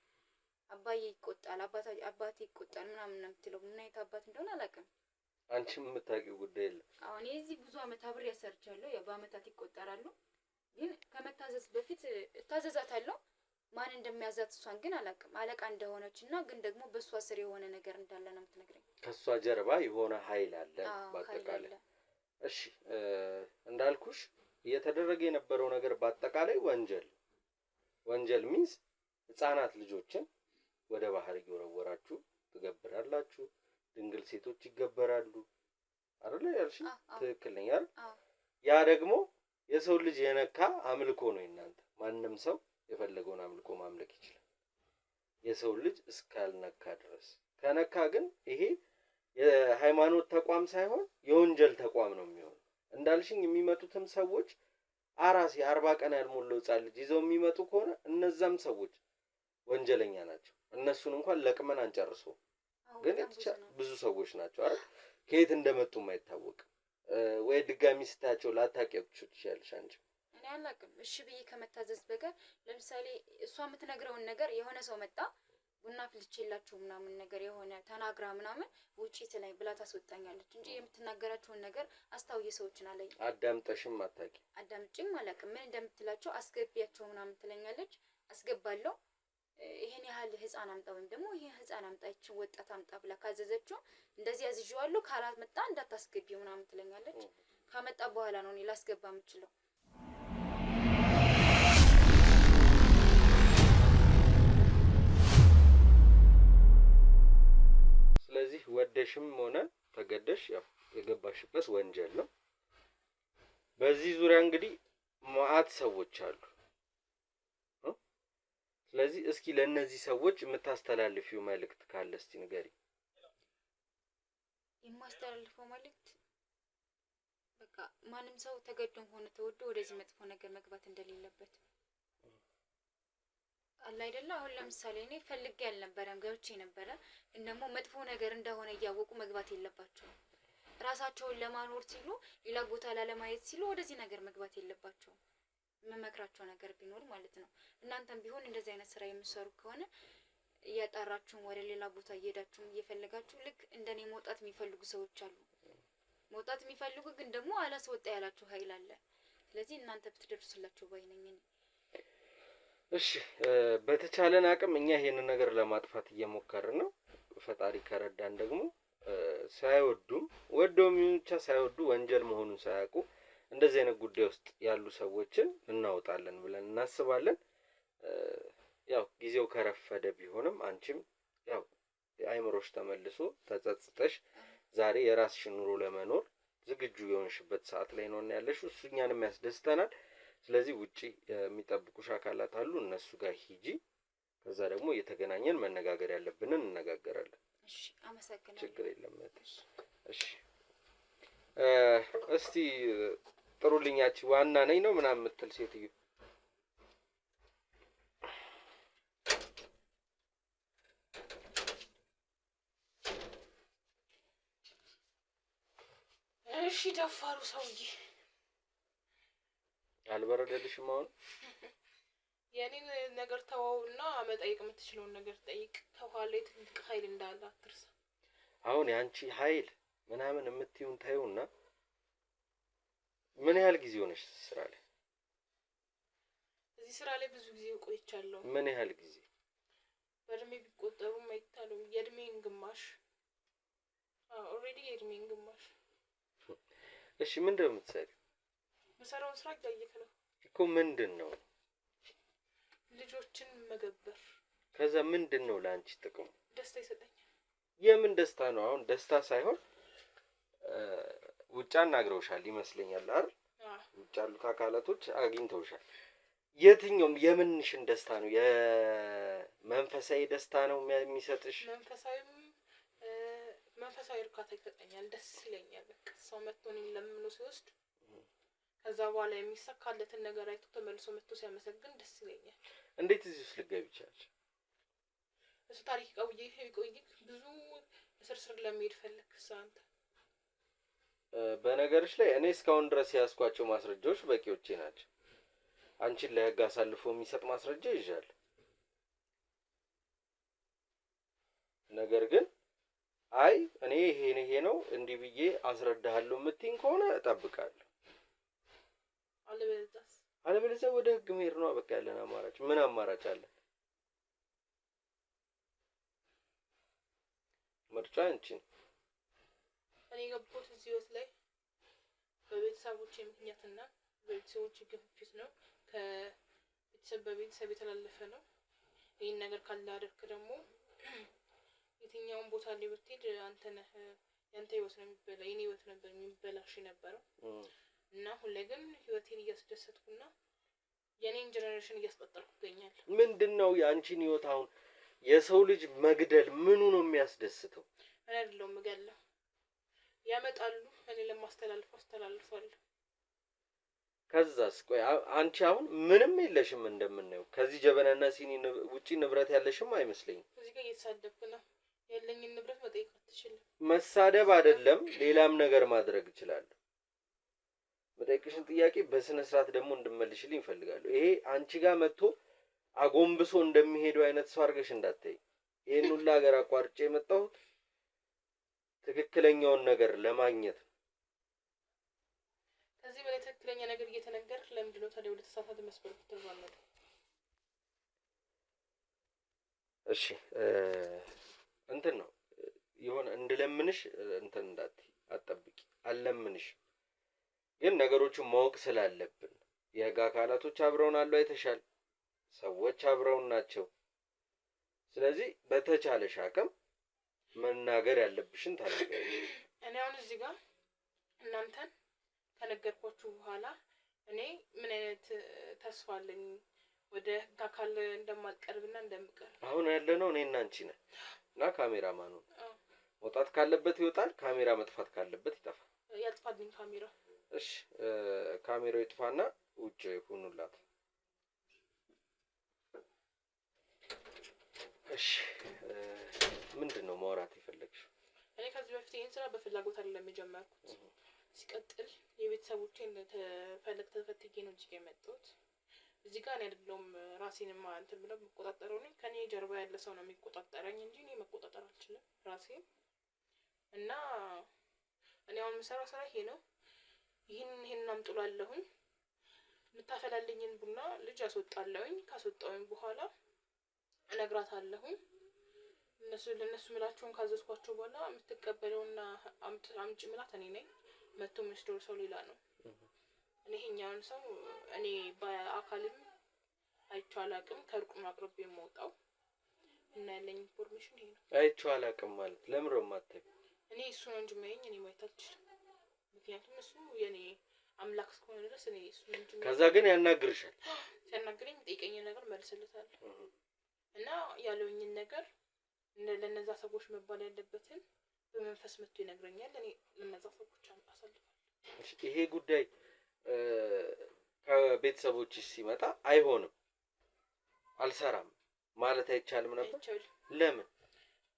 አባዬ ይቆጣል፣ አባቴ ይቆጣል ምናምን ነው የምትለው። ምን አይነት አባት እንደሆነ አላውቅም። አንቺም የምታውቂው ጉዳይ የለም። አሁን እዚህ ብዙ አመት አብሬ ያሰርቻለሁ። ያው በአመታት ይቆጠራሉ። ግን ከመታዘዝ በፊት እታዘዛታለሁ። ማን እንደሚያዛት እሷን ግን አላውቅም። አለቃ እንደሆነችና ግን ደግሞ በእሷ ስር የሆነ ነገር እንዳለ ነው የምትነግረኝ። ከእሷ ጀርባ የሆነ ኃይል አለ በአጠቃላይ። እሺ እንዳልኩሽ እየተደረገ የነበረው ነገር በአጠቃላይ ወንጀል ሚንስ ህፃናት ልጆችን ወደ ባህር እየወረወራችሁ ትገብራላችሁ። ድንግል ሴቶች ይገበራሉ አይደል ያልሽ? ትክክል ነኝ አይደል? ያ ደግሞ የሰው ልጅ የነካ አምልኮ ነው። እናንተ ማንም ሰው የፈለገውን አምልኮ ማምለክ ይችላል። የሰው ልጅ እስካልነካ ድረስ። ከነካ ግን ይሄ የሃይማኖት ተቋም ሳይሆን የወንጀል ተቋም ነው የሚሆነው። እንዳልሽኝ የሚመጡትም ሰዎች አራስ 40 ቀን ያልሞላው ሕፃን ልጅ ይዘው የሚመጡ ከሆነ እነዛም ሰዎች ወንጀለኛ ናቸው። እነሱን እንኳን ለቅመን አንጨርሰው፣ ግን ብዙ ሰዎች ናቸው አይደል? ከየት እንደመጡም አይታወቅም። ወይ ድጋሚ ስታያቸው ላታውቂያቸው ትችያለሽ አንቺ። እኔ አላውቅም። እሺ ብዬ ከመታዘዝ በቀር ለምሳሌ እሷ የምትነግረውን ነገር የሆነ ሰው መጣ ቡና ፍልቼላችሁ ምናምን ነገር የሆነ ተናግራ ምናምን ውጪ ትለኝ ብላ ታስወጣኛለች እንጂ የምትናገራቸውን ነገር አስታውዬ ሰዎችን አለኝ። አዳምጠሽም አታውቂ? አዳምጪም አላውቅም። ምን እንደምትላቸው አስገቢያቸው ምናምን ትለኛለች። አስገባለሁ። ይሄን ያህል ህፃን አምጣ ወይም ደግሞ ይሄ ህፃን አምጣ ይችን ወጣት አምጣ ብላ ካዘዘችው እንደዚህ አዝዤዋለሁ ካላመጣ እንዳታስገቢው ምናምን ትለኛለች። ካመጣ በኋላ ነው እኔ ላስገባ የምችለው። ስለዚህ ወደሽም ሆነ ተገደሽ ያው የገባሽበት ወንጀል ነው። በዚህ ዙሪያ እንግዲህ መዓት ሰዎች አሉ። ስለዚህ እስኪ ለእነዚህ ሰዎች የምታስተላልፊው መልእክት ካለ እስቲ ንገሪ። የማስተላልፈው መልእክት በቃ ማንም ሰው ተገዶም ሆነ ተወዶ ወደዚህ መጥፎ ነገር መግባት እንደሌለበት አለ አይደለ? አሁን ለምሳሌ እኔ ፈልጌ አልነበረም ገብቼ ነበረ፣ ግን ደግሞ መጥፎ ነገር እንደሆነ እያወቁ መግባት የለባቸውም። ራሳቸውን ለማኖር ሲሉ ሌላ ቦታ ላለማየት ሲሉ ወደዚህ ነገር መግባት የለባቸውም። መመክራቸው ነገር ቢኖር ማለት ነው። እናንተም ቢሆን እንደዚህ አይነት ስራ የምትሰሩ ከሆነ እያጣራችሁም ወደ ሌላ ቦታ እየሄዳችሁም እየፈለጋችሁ ልክ እንደኔ መውጣት የሚፈልጉ ሰዎች አሉ። መውጣት የሚፈልጉ ግን ደግሞ አላስወጣ ያላችሁ ኃይል አለ። ስለዚህ እናንተ ብትደርሱላቸው ባይ ነኝ እኔ። እሺ በተቻለን አቅም እኛ ይሄንን ነገር ለማጥፋት እየሞከርን ነው። ፈጣሪ ከረዳን ደግሞ ሳይወዱም ወደውም ብቻ ሳይወዱ ወንጀል መሆኑን ሳያውቁ እንደዚህ አይነት ጉዳይ ውስጥ ያሉ ሰዎችን እናወጣለን ብለን እናስባለን። ያው ጊዜው ከረፈደ ቢሆንም አንቺም ያው አይምሮሽ ተመልሶ ተጸጽተሽ ዛሬ የራስሽን ኑሮ ለመኖር ዝግጁ የሆንሽበት ሰዓት ላይ ነው ያለሽው። እሱ እኛንም ያስደስተናል። ስለዚህ ውጪ የሚጠብቁሽ አካላት አሉ፣ እነሱ ጋር ሂጂ። ከዛ ደግሞ እየተገናኘን መነጋገር ያለብንን እንነጋገራለን። እሺ አመሰግናለሁ። ችግር የለም። እሺ እስቲ ጥሩልኛች ዋና ነኝ ነው ምናምን የምትል ሴትዮ እሺ ደፋሩ ሰውዬ አልበረደልሽም? አሁን የኔን ነገር ተወውና መጠየቅ የምትችለውን ነገር ጠይቅ። ከኋላ ትልቅ ኃይል እንዳለ አትርሳ። አሁን ያንቺ ኃይል ምናምን የምትዩን ታዩና ምን ያህል ጊዜ ሆነሽ ስራ ላይ? እዚህ ስራ ላይ ብዙ ጊዜ ቆይቻለሁ። ምን ያህል ጊዜ? በእድሜ ቢቆጠሩም አይታሉም። የእድሜን ግማሽ። ኦልሬዲ የእድሜን ግማሽ። እሺ ምንድን ነው የምትሰሪው? የምሰራውን ስራ እያየክ ነው እኮ። ምንድን ነው? ልጆችን መገበር። ከዛ ምንድን ነው ለአንቺ ጥቅሙ? ደስታ ይሰጠኛል። የምን ደስታ ነው? አሁን ደስታ ሳይሆን ውጭ አናግረውሻል ይመስለኛል አይደል? ውጭ ያሉት አካላቶች አግኝተውሻል። የትኛውም የምንሽን ደስታ ነው? የመንፈሳዊ ደስታ ነው የሚሰጥሽ? መንፈሳዊ እርካታ ይሰጠኛል። ደስ ይለኛል። በቃ ሰው መጥቶ እኔን ለምኖ ሲወስድ ከዛ በኋላ የሚሳካለትን ነገር አይቶ ተመልሶ መጥቶ ሲያመሰግን ደስ ይለኛል። እንዴት እዚህ ውስጥ ልትገቢ ቻልሽ? እሱ ታሪክ ቆይ ብዙ ስርስር ለመሄድ ፈለግክ አንተ። በነገርሽ ላይ እኔ እስካሁን ድረስ ያስኳቸው ማስረጃዎች በቂዎቼ ናቸው። አንቺን ለህግ አሳልፎ የሚሰጥ ማስረጃ ይዣለሁ። ነገር ግን አይ እኔ ይሄ ነው እንዲህ ብዬ አስረዳሃለሁ የምትይኝ ከሆነ እጠብቃለሁ። አለበለዚያ ወደ ህግ መሄድ ነው በቃ ያለን አማራጭ። ምን አማራጭ አለ? ምርጫ አንቺ ነው። እኔ የገባሁት እዚህ ህይወት ላይ በቤተሰቦቼ ምክንያትና በቤተሰቦቼ ግፊት ነው። ከቤተሰብ በቤተሰብ የተላለፈ ነው። ይህን ነገር ካላደረክ ደግሞ የትኛውን ቦታ ላይ ብትሄድ አንተ ነህ ያንተ ህይወት ነው የሚበላ። የኔ ህይወት ነበር የሚበላሽ የነበረው እና አሁን ላይ ግን ህይወቴን እያስደሰትኩና የኔን ጀነሬሽን እያስቀጠልኩ እገኛለሁ። ምንድነው የአንቺን ህይወት አሁን የሰው ልጅ መግደል ምኑ ነው የሚያስደስተው? እኔ አይደለሁም የምገለው። ያመጣሉ፣ እኔ ለማስተላለፍ አስተላልፋለሁ። ከዛስ ቆይ አንቺ አሁን ምንም የለሽም እንደምናየው። ከዚህ ጀበናና ሲኒ ውጪ ንብረት ያለሽም አይመስለኝም። እዚህ ጋር እየተሳደብክ ነው። ያለኝን ንብረት መጠየቅ አትችልም። መሳደብ አይደለም ሌላም ነገር ማድረግ እችላለሁ። መጠየቅሽን ጥያቄ በስነ ስርዓት ደግሞ እንድመልሽልኝ እፈልጋለሁ። ይሄ አንቺ ጋር መጥቶ አጎንብሶ እንደሚሄደው አይነት ሰው አድርገሽ እንዳትይ። ይሄን ሁሉ ሀገር አቋርጬ የመጣሁት ትክክለኛውን ነገር ለማግኘት ነው። ከዚህ በላይ ትክክለኛ ነገር እየተነገረ ለምንድን ነው ታዲያ ወደ ተሳሳተ መስመር የምትራመደው? እሺ እንትን ነው የሆነ እንድለምንሽ እንትን እንዳትይ አትጠብቂ። አልለምንሽ ግን ነገሮችን ማወቅ ስላለብን የህግ አካላቶች አብረውን አሉ፣ አይተሻል። ሰዎች አብረውን ናቸው። ስለዚህ በተቻለሽ አቅም መናገር ያለብሽን ተናገሪ። እኔ አሁን እዚህ ጋር እናንተን ከነገርኳችሁ በኋላ እኔ ምን አይነት ተስፋ አለኝ ወደ ህግ አካል እንደማልቀርብና እንደምቀርብ? አሁን ያለነው እኔና አንቺ ነን እና ካሜራማኑ መውጣት ካለበት ይወጣል፣ ካሜራ መጥፋት ካለበት ይጠፋል። ያጥፋልኝ ካሜራ። እሺ ካሜራው ይጥፋና ውጭ ሁኑላት። እሺ ምንድነው ማውራት የፈለግሽው? እኔ ከዚህ በፊት ይሄን ስራ በፍላጎት አይደለም የጀመርኩት። ሲቀጥል የቤተሰቦቼን ተፈትጌ ነው እዚህ የመጣሁት። እዚህ ጋር እኔ አይደለሁም ራሴንማ እንትን ብለው የምቆጣጠረው ነኝ። ከኔ ጀርባ ያለ ሰው ነው የሚቆጣጠረኝ እንጂ እኔ መቆጣጠር አልችልም ራሴን። እና እኔ አሁን የምሰራው ስራ ይሄ ነው። ይሄን አምጥላለሁኝ። የምታፈላልኝን ቡና ልጅ አስወጣለሁኝ። ካስወጣሁኝ በኋላ እነግራታለሁኝ። ለነሱ ምላቸውን ካዘዝኳቸው በኋላ የምትቀበለውና አምጪ ምላት እኔ ነኝ። መጥቶ የሚወስደው ሰው ሌላ ነው። እኔ ይሄኛውን ሰው እኔ በአካልም አይቼው አላውቅም። ከሩቅ ማቅረብ የምወጣው እና ያለኝ ኢንፎርሜሽን ይሄ ነው። አይቼው አላውቅም ማለት ለምን ነው የማታውቂው? እኔ እሱ ነው እንጂ ማየኝ እኔ ማየት አልችልም። ምክንያቱም እሱ የኔ አምላክ እስከሆነ ድረስ እኔ እሱ ነው እንጂ። ከዛ ግን ያናግርሻል። ሲያናግረኝ ጠይቀኝን ነገር መልስለታለሁ እና ያለውኝን ነገር ለነዛ ሰዎች መባል ያለበትን በመንፈስ መጥቶ ይነግረኛል። እኔ ለነዛ ሰዎች አሳልፋለሁ። ይሄ ጉዳይ ከቤተሰቦችሽ ሲመጣ አይሆንም አልሰራም ማለት አይቻልም ነበር? ለምን?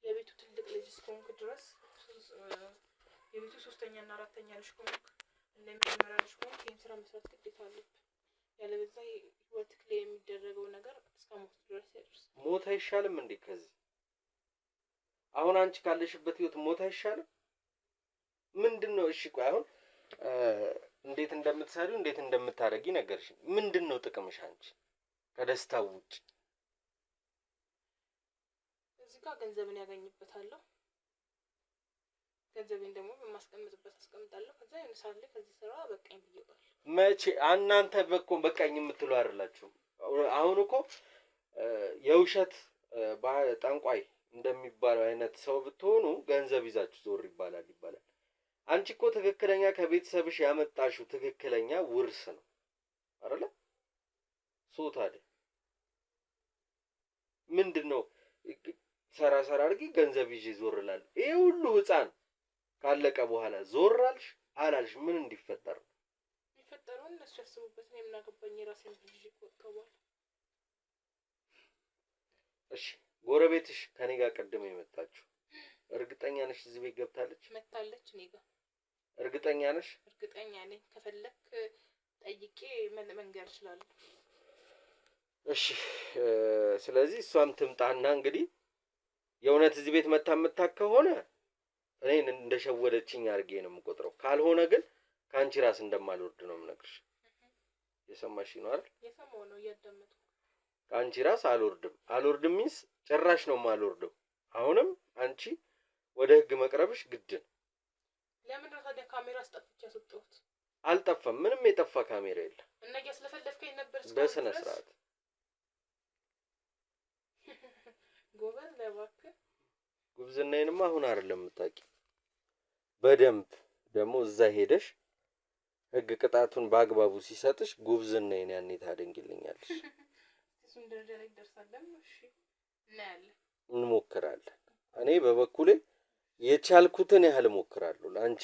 የቤቱ ትልቅ ልጅ እስከሆንክ ድረስ የቤቱ ሶስተኛ እና አራተኛ ልጅ ከሆንክ እና የመጀመሪያ ልጅ ከሆንክ ይህን ስራ መስራት ግዴታ አለብህ። ያለበለዚያ ህይወትህ ላይ የሚደረገው ነገር እስከ ሞት ድረስ ያደርስ። ሞት አይሻልም እንዴ? ከዚህ አሁን አንቺ ካለሽበት ህይወት ሞት አይሻልም? ምንድነው? እሺ ቆይ አሁን እንዴት እንደምትሰሪው እንዴት እንደምታረጊ ነገርሽኝ። ምንድነው ጥቅምሽ አንቺ ከደስታው ውጭ? እዚህ ጋር ገንዘብን ያገኝበታለሁ። ገንዘቤን ደግሞ በማስቀምጥበት አስቀምጣለሁ። ከዛ ይነሳል። ከዚህ ስራ በቃኝ ብዬዋል። መቼ እናንተ በቃኝ የምትሉ አይደላችሁ። አሁን እኮ የውሸት ጠንቋይ እንደሚባለው አይነት ሰው ብትሆኑ ገንዘብ ይዛችሁ ዞር ይባላል። አንቺ እኮ ትክክለኛ ከቤተሰብሽ ያመጣሽው ትክክለኛ ውርስ ነው አይደለ? ታዲያ ምንድነው ሰራ አድርጊ ገንዘብ ይዤ ዞር እላለሁ። ይሄ ሁሉ ህፃን ካለቀ በኋላ ዞር አልሽ አላልሽ ምን እንዲፈጠር ነው የሚፈጠረው? እነሱ ያስቡበት ነው። የምናገባኝ የራሴን ልጅ ቆጥተዋል። እሺ ጎረቤትሽ ከኔ ጋር ቀድመው የመጣችው እርግጠኛ ነሽ እዚህ ቤት ገብታለች? መታለች እኔ ጋር። እርግጠኛ ነሽ? እርግጠኛ ነኝ። ከፈለክ ጠይቄ መንገር እችላለሁ። እሺ ስለዚህ እሷም ትምጣና እንግዲህ የእውነት እዚህ ቤት መታ የምታውቅ ከሆነ እኔን እንደሸወደችኝ አድርጌ ነው የምቆጥረው። ካልሆነ ግን ከአንቺ ራስ እንደማልወርድ ነው የምነግርሽ። የሰማሽ ነው አይደል? የሰማው ነው እያዳመጥኩ። ከአንቺ ራስ አልወርድም ሚንስ ጭራሽ ነው የማልወርደው። አሁንም አንቺ ወደ ህግ መቅረብሽ ግድ ነው። ለምን ነው ታዲያ ካሜራ አስጠፍቼ ያስወጣሁት? አልጠፋም። ምንም የጠፋ ካሜራ የለም። እና ያስለፈለፍከኝ ነበር በስነ ስርዓት። ጎበዝ ለባክህ። ጉብዝናዬንማ አሁን አይደለም የምታውቂው። በደንብ ደግሞ እዛ ሄደሽ ህግ ቅጣቱን በአግባቡ ሲሰጥሽ ጉብዝናዬን ያኔ ታደንግልኛለሽ። እሱን ደረጃ ላይ ደርሳለን። እሺ እናያለን። እንሞክራለን። እኔ በበኩሌ የቻልኩትን ያህል እሞክራለሁ ለአንቺ።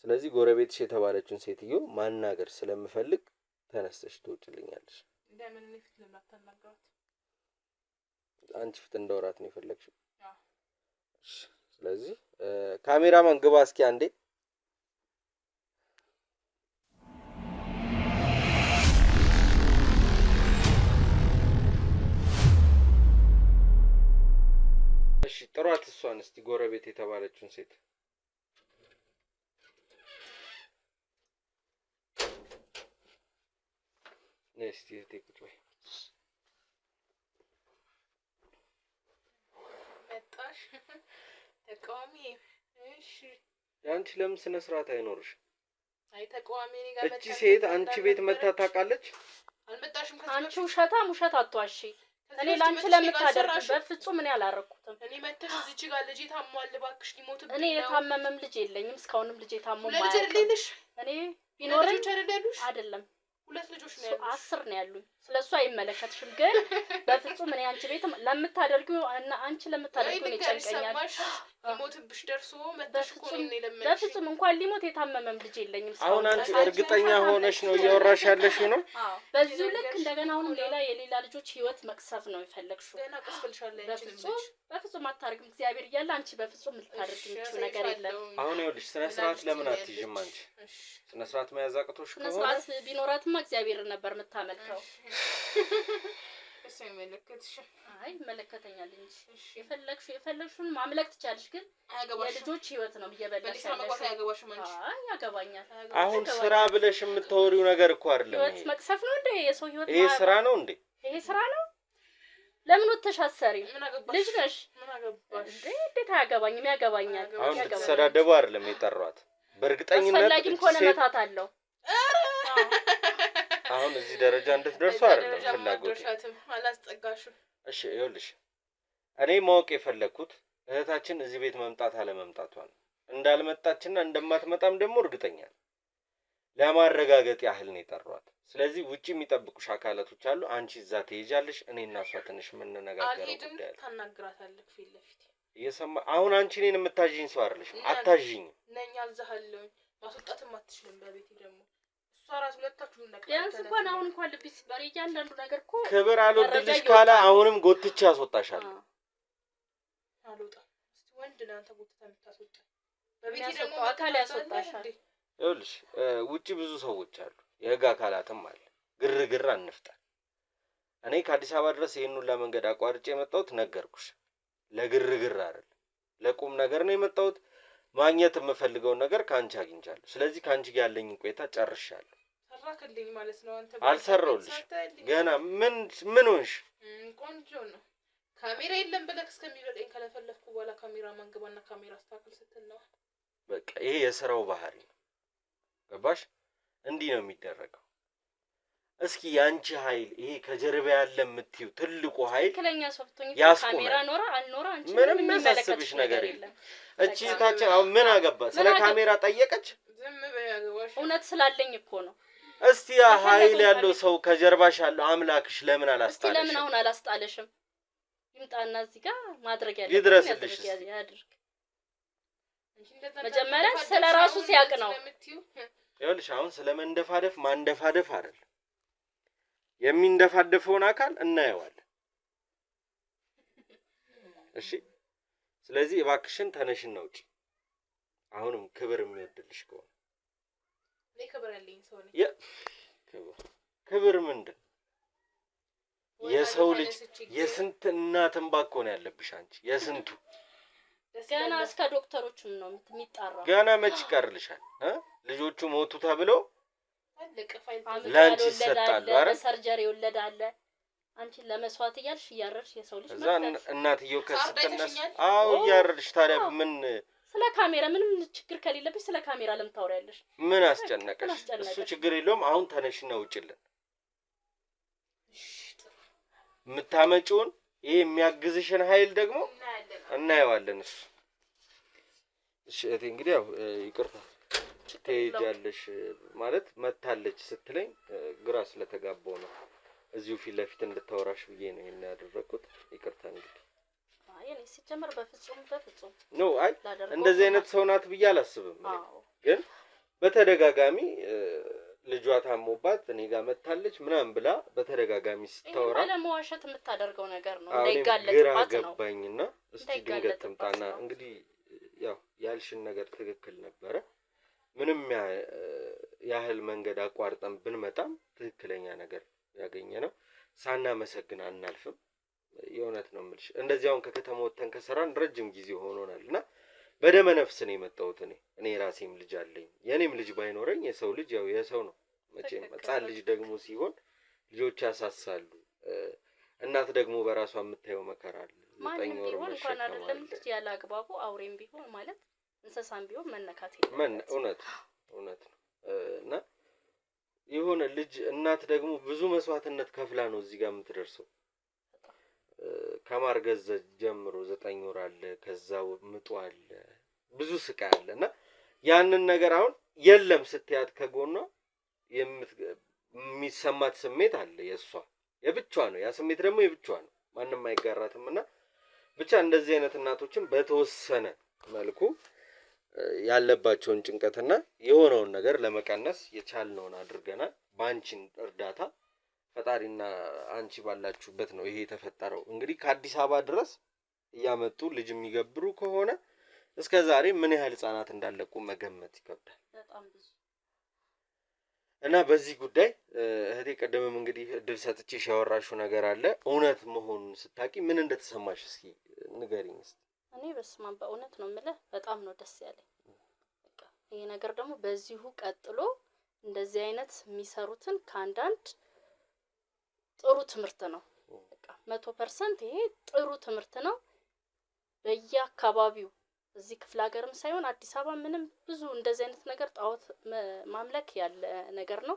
ስለዚህ ጎረቤትሽ የተባለችውን ሴትዮ ማናገር ስለምፈልግ ተነስተሽ ትወጪልኛለሽ። ለምን እኔ ፊት ለምን አታናግራት? አንቺ ፊት እንዳወራት ነው የፈለግሽው? ስለዚህ ካሜራማን ግባ እስኪ አንዴ። እሺ ጥሯት እሷን እስቲ ጎረቤት የተባለችውን ሴት። እስቲ ቁጭ በይ። መጣሽ ተቃዋሚ? እሺ ያንቺ ለምን ስነ ስርዓት አይኖርሽ? አይ ተቃዋሚ እኔ ጋር እቺ ሴት አንቺ ቤት መታ ታውቃለች? አልመጣሽም? አንቺ ውሸታም አትዋሺ። እኔ ላንቺ ለምታደርግ በፍጹም እኔ አላረኩትም። እኔ መተሽ እዚች ጋር ልጅ ታሟል እባክሽ ሊሞትብኝ ነው። እኔ የታመመም ልጅ የለኝም እስካሁንም ልጅ ታሟል ማለት ልጅ አይደለሽ? እኔ ቢኖርሽ አይደለም 2 ልጆች ነው ያሉት። 10 ነው ያሉኝ። ስለሱ አይመለከትሽም። ግን በፍጹም እኔ አንቺ ቤት ለምታደርጊው እና አንቺ ለምታደርጊው ነው ይጨንቀኛል። ሊሞትብሽ ደርሶ መተሽ እኮ ነው ለምን? በፍጹም እንኳን ሊሞት የታመመም ልጅ የለኝም። አሁን አንቺ እርግጠኛ ሆነሽ ነው እያወራሽ ያለሽው ነው? አዎ። በዚሁ ልክ እንደገና አሁን የሌላ ልጆች ህይወት መቅሰፍ ነው የፈለግሽው። ገና ቀስፈልሻለሁ። በፍጹም አታርግም። እግዚአብሔር እያለ አንቺ በፍጹም ልታደርጊ የምትችይው ነገር የለም። አሁን ይኸውልሽ ስነ ስርዓት ለምን አትይዥም አንቺ? ስነ ስርዓት መያዝ አቅቶሽ ከሆነ ስነ ስርዓት ቢኖራትማ እግዚአብሔርን ነበር የምታመልከው። እሱ ይመለከትሽ? አይ ይመለከተኛል እንጂ የፈለግሽውን ማምለክ ትቻለሽ። ግን የልጆች ህይወት ነው እየበላሽ ያለሽ። አይ ያገባኛል። አሁን ስራ ብለሽ የምታወሪው ነገር እኮ አይደለም። ህይወት መቅሰፍ ነው እንዴ? የሰው ህይወት ይሄ ስራ ነው እንዴ? ይሄ ስራ ነው። ለምን ወተሻሰሪ? ልጅ ነሽ። ምን አገባሽ እንዴ? እንዴት አያገባኝም? ያገባኛል። አሁን ተሰዳደቡ አይደለም የጠሯት። በእርግጠኝነት አስፈላጊም ከሆነ መታታለሁ። አሁን እዚህ ደረጃ እንድትደርሱ አይደለም ፍላጎቴ። አላስጠጋሽም። እሺ ይኸውልሽ እኔ ማወቅ የፈለኩት እህታችን እዚህ ቤት መምጣት አለመምጣቷን እንዳልመጣችና እንደማትመጣም ደግሞ እርግጠኛ ነኝ። ለማረጋገጥ ያህል ነው የጠሯት። ስለዚህ ውጪ የሚጠብቁሽ አካላቶች አሉ። አንቺ እዛ ትሄጃለሽ። እኔና እሷ ትንሽ የምንነጋገረው ጉዳይ አለ። ታናግራታለህ ፊት ለፊት እየሰማ አሁን አንቺ እኔን የምታዥኝ ሰው አይደለሽ። አታዥኝ ነኝ አዛሃለሁ። ማስወጣትም አትችልም። በቤቴ ደግሞ እሷ ራስ ሁለታችሁ ነገር ቢያንስ እንኳን አሁን እንኳን ልብስ ሲባል እያንዳንዱ ነገር እኮ ክብር አልወድልሽ ካለ አሁንም ጎትቼ ያስወጣሻለሁ። አልወጣም። እስቲ ወንድ ነህ አንተ ጎትተህ የምታስወጣ። በቤቴ ደግሞ አካል ያስወጣሻል። ይኸውልሽ ውጪ ብዙ ሰዎች አሉ፣ የህግ አካላትም አለ። ግርግር አንፍጠር። እኔ ከአዲስ አበባ ድረስ ይሄን ሁሉ መንገድ አቋርጬ የመጣሁት ነገርኩሽ፣ ለግርግር አይደል፣ ለቁም ነገር ነው የመጣሁት። ማግኘት የምፈልገውን ነገር ካንቺ አግኝቻለሁ። ስለዚህ ካንቺ ጋር ያለኝን ቆይታ ጨርሻለሁ። ሰራክልኝ ማለት ነው አንተ? አልሰራሁልሽ ገና። ምን ሆንሽ? ቆንጆ ነው። ካሜራ የለም ብለህ እስከሚበለኝ ከለፈለፍኩ በኋላ ካሜራ ማንገባና ካሜራ አስተካክል ስትል ነው። በቃ ይሄ የሥራው ባህሪ ነው። ገባሽ? እንዲህ ነው የሚደረገው። እስኪ ያንቺ ኃይል ይሄ ከጀርባ ያለ የምትዩ ትልቁ ኃይል ትክክለኛ ሶፍቶኝ ያስቆመ ካሜራ ኖራ አልኖራ አንቺ ምንም የሚያሳስብሽ ነገር የለም። እቺ ታችን አሁን ምን አገባ? ስለ ካሜራ ጠየቀች? ዝም በይ አገባሽ። እውነት ስላለኝ እኮ ነው። እስቲ ያ ኃይል ያለው ሰው ከጀርባሽ ያለው አምላክሽ ለምን አላስጣለሽ? ለምን አሁን አላስጣለሽም? ይምጣና እዚህ ጋር ማድረግ ያለበት ይድረስልሽ ያድርግ። መጀመሪያ ስለራሱ ሲያቅ ነው። ይኸውልሽ አሁን ስለ መንደፋደፍ ማንደፋደፍ አይደል፣ የሚንደፋደፈውን አካል እናየዋለን። እሺ ስለዚህ እባክሽን ተነሽና ውጪ። አሁንም ክብር የሚወድልሽ ከሆነ እኔ ክብር ያለኝ ሰው ነኝ። ክብር ምንድን? የሰው ልጅ የስንት እናት እንባ እኮ ነው ያለብሽ አንቺ፣ የስንቱ ገና እስከ ዶክተሮቹም ነው የሚጣራው። ገና መች ይቀርልሻል? ልጆቹ ሞቱ ተብሎ አለቀ። ፋይል ላንቺ ይሰጣሉ አይደል? ሰርጀሪ ይወለዳል። አንቺ ለመስዋዕት እያልሽ እያረርሽ የሰው ልጅ እዛ እናትየው ከስትነስ አው እያረርሽ። ታዲያ ምን ስለ ካሜራ ምንም ችግር ከሌለብሽ ስለ ካሜራ ለምን ታወሪያለሽ? ምን አስጨነቀሽ? እሱ ችግር የለውም። አሁን ተነሽና ውጭልን። የምታመጪውን ይሄ የሚያግዝሽን ኃይል ደግሞ እናየዋለን። እሺ እቴ እንግዲህ ያው ይቅርታ ትሄጃለሽ ማለት መታለች ስትለኝ ግራ ስለተጋባው ነው። እዚሁ ፊት ለፊት እንድታወራሽ ብዬ ነው ይሄን ያደረኩት። ይቅርታ እንግዲህ እኔ ሲጀመር በፍጹም ኖ አይ እንደዚህ አይነት ሰው ናት ብዬ አላስብም። ግን በተደጋጋሚ ልጇ ታሞባት እኔ ጋር መታለች ምናምን ብላ በተደጋጋሚ ስታወራ ለመዋሸት የምታደርገው ነገር ነው እንዳይጋለጥባት ነው ገባኝና እስቲ ድንገት ትምጣና እንግዲህ ያው ያልሽን ነገር ትክክል ነበረ። ምንም ያህል መንገድ አቋርጠን ብንመጣም ትክክለኛ ነገር ያገኘ ነው። ሳናመሰግን አናልፍም። የእውነት ነው የምልሽ። እንደዚያውን ከከተማ ወጥተን ከሰራን ረጅም ጊዜ ሆኖናልና በደመ ነፍስ ነው የመጣሁት። እኔ ራሴም ልጅ አለኝ። የኔም ልጅ ባይኖረኝ የሰው ልጅ ያው የሰው ነው መቼም። ሕፃን ልጅ ደግሞ ሲሆን ልጆች ያሳሳሉ። እናት ደግሞ በራሷ የምታየው መከራ አለ። 9 ወር እንኳን አይደለም ልጅ ያለ አግባቡ አውሬም ቢሆን ማለት እንስሳም ቢሆን መነካት የለም። እውነት ነው። እና የሆነ ልጅ እናት ደግሞ ብዙ መስዋዕትነት ከፍላ ነው እዚህ ጋር የምትደርሰው። ከማርገዝ ጀምሮ 9 ወር አለ፣ ከዛው ምጡ አለ፣ ብዙ ስቃይ አለና ያንን ነገር አሁን የለም ስትያት ከጎኗ የሚሰማት ስሜት አለ። የብቻዋ ነው። ያ ስሜት ደግሞ የብቻዋ ነው። ማንም አይጋራትምና ብቻ እንደዚህ አይነት እናቶችን በተወሰነ መልኩ ያለባቸውን ጭንቀትና የሆነውን ነገር ለመቀነስ የቻልነውን አድርገናል። ባንቺን እርዳታ ፈጣሪና አንቺ ባላችሁበት ነው ይሄ የተፈጠረው። እንግዲህ ከአዲስ አበባ ድረስ እያመጡ ልጅ የሚገብሩ ከሆነ እስከዛሬ ምን ያህል ህፃናት እንዳለቁ መገመት ይከብዳል። በጣም ብዙ እና በዚህ ጉዳይ እህቴ ቀደምም እንግዲህ እድል ሰጥቼሽ ያወራሽው ነገር አለ። እውነት መሆኑን ስታቂ ምን እንደተሰማሽ እስኪ ንገሪኝ እስኪ። እኔ በስማም በእውነት ነው የምልህ በጣም ነው ደስ ያለኝ። በቃ ይሄ ነገር ደግሞ በዚሁ ቀጥሎ እንደዚህ አይነት የሚሰሩትን ከአንዳንድ ጥሩ ትምህርት ነው። በቃ 100% ይሄ ጥሩ ትምህርት ነው። በየአካባቢው እዚህ ክፍለ ሀገርም ሳይሆን አዲስ አበባ ምንም ብዙ እንደዚህ አይነት ነገር ጣዖት ማምለክ ያለ ነገር ነው።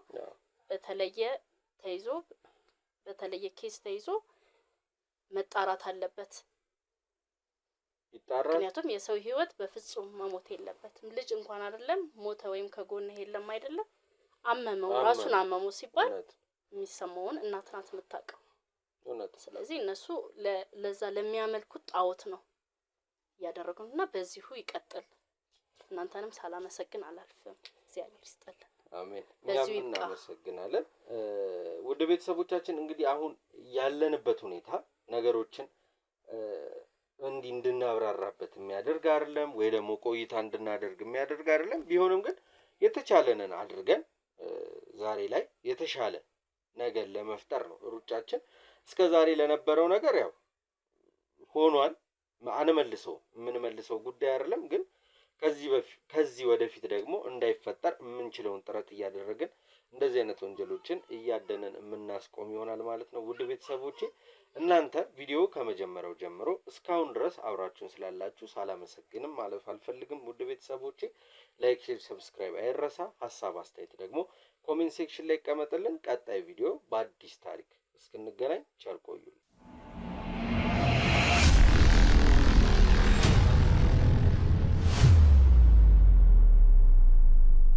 በተለየ ኬስ ተይዞ መጣራት አለበት። ምክንያቱም የሰው ህይወት በፍጹም መሞት የለበትም። ልጅ እንኳን አይደለም ሞተ ወይም ከጎንህ የለም አይደለም አመመው ራሱን አመመው ሲባል የሚሰማውን እናት ናት የምታውቀው። ስለዚህ እነሱ ለዛ ለሚያመልኩት ጣዖት ነው ያደረጉና በዚሁ ይቀጥል። እናንተንም ሳላመሰግን አላልፍም። እግዚአብሔር ይስጥልን። አሜን። እኛም እናመሰግናለን። ውድ ቤተሰቦቻችን እንግዲህ አሁን ያለንበት ሁኔታ ነገሮችን እንድናብራራበት የሚያደርግ አይደለም፣ ወይ ደግሞ ቆይታ እንድናደርግ የሚያደርግ አይደለም። ቢሆንም ግን የተቻለንን አድርገን ዛሬ ላይ የተሻለ ነገር ለመፍጠር ነው ሩጫችን። እስከ ዛሬ ለነበረው ነገር ያው ሆኗል። አንመልሰው የምንመልሰው ጉዳይ አይደለም። ግን ከዚህ ወደፊት ደግሞ እንዳይፈጠር የምንችለውን ጥረት እያደረግን እንደዚህ አይነት ወንጀሎችን እያደነን የምናስቆም ይሆናል ማለት ነው። ውድ ቤተሰቦቼ እናንተ ቪዲዮ ከመጀመሪያው ጀምሮ እስካሁን ድረስ አብራችሁን ስላላችሁ ሳላመሰግንም ማለፍ አልፈልግም። ውድ ቤተሰቦቼ ላይክ፣ ሼር፣ ሰብስክራይብ አይረሳ። ሀሳብ አስተያየት ደግሞ ኮሜንት ሴክሽን ላይ ይቀመጥልን። ቀጣይ ቪዲዮ በአዲስ ታሪክ እስክንገናኝ ቻው።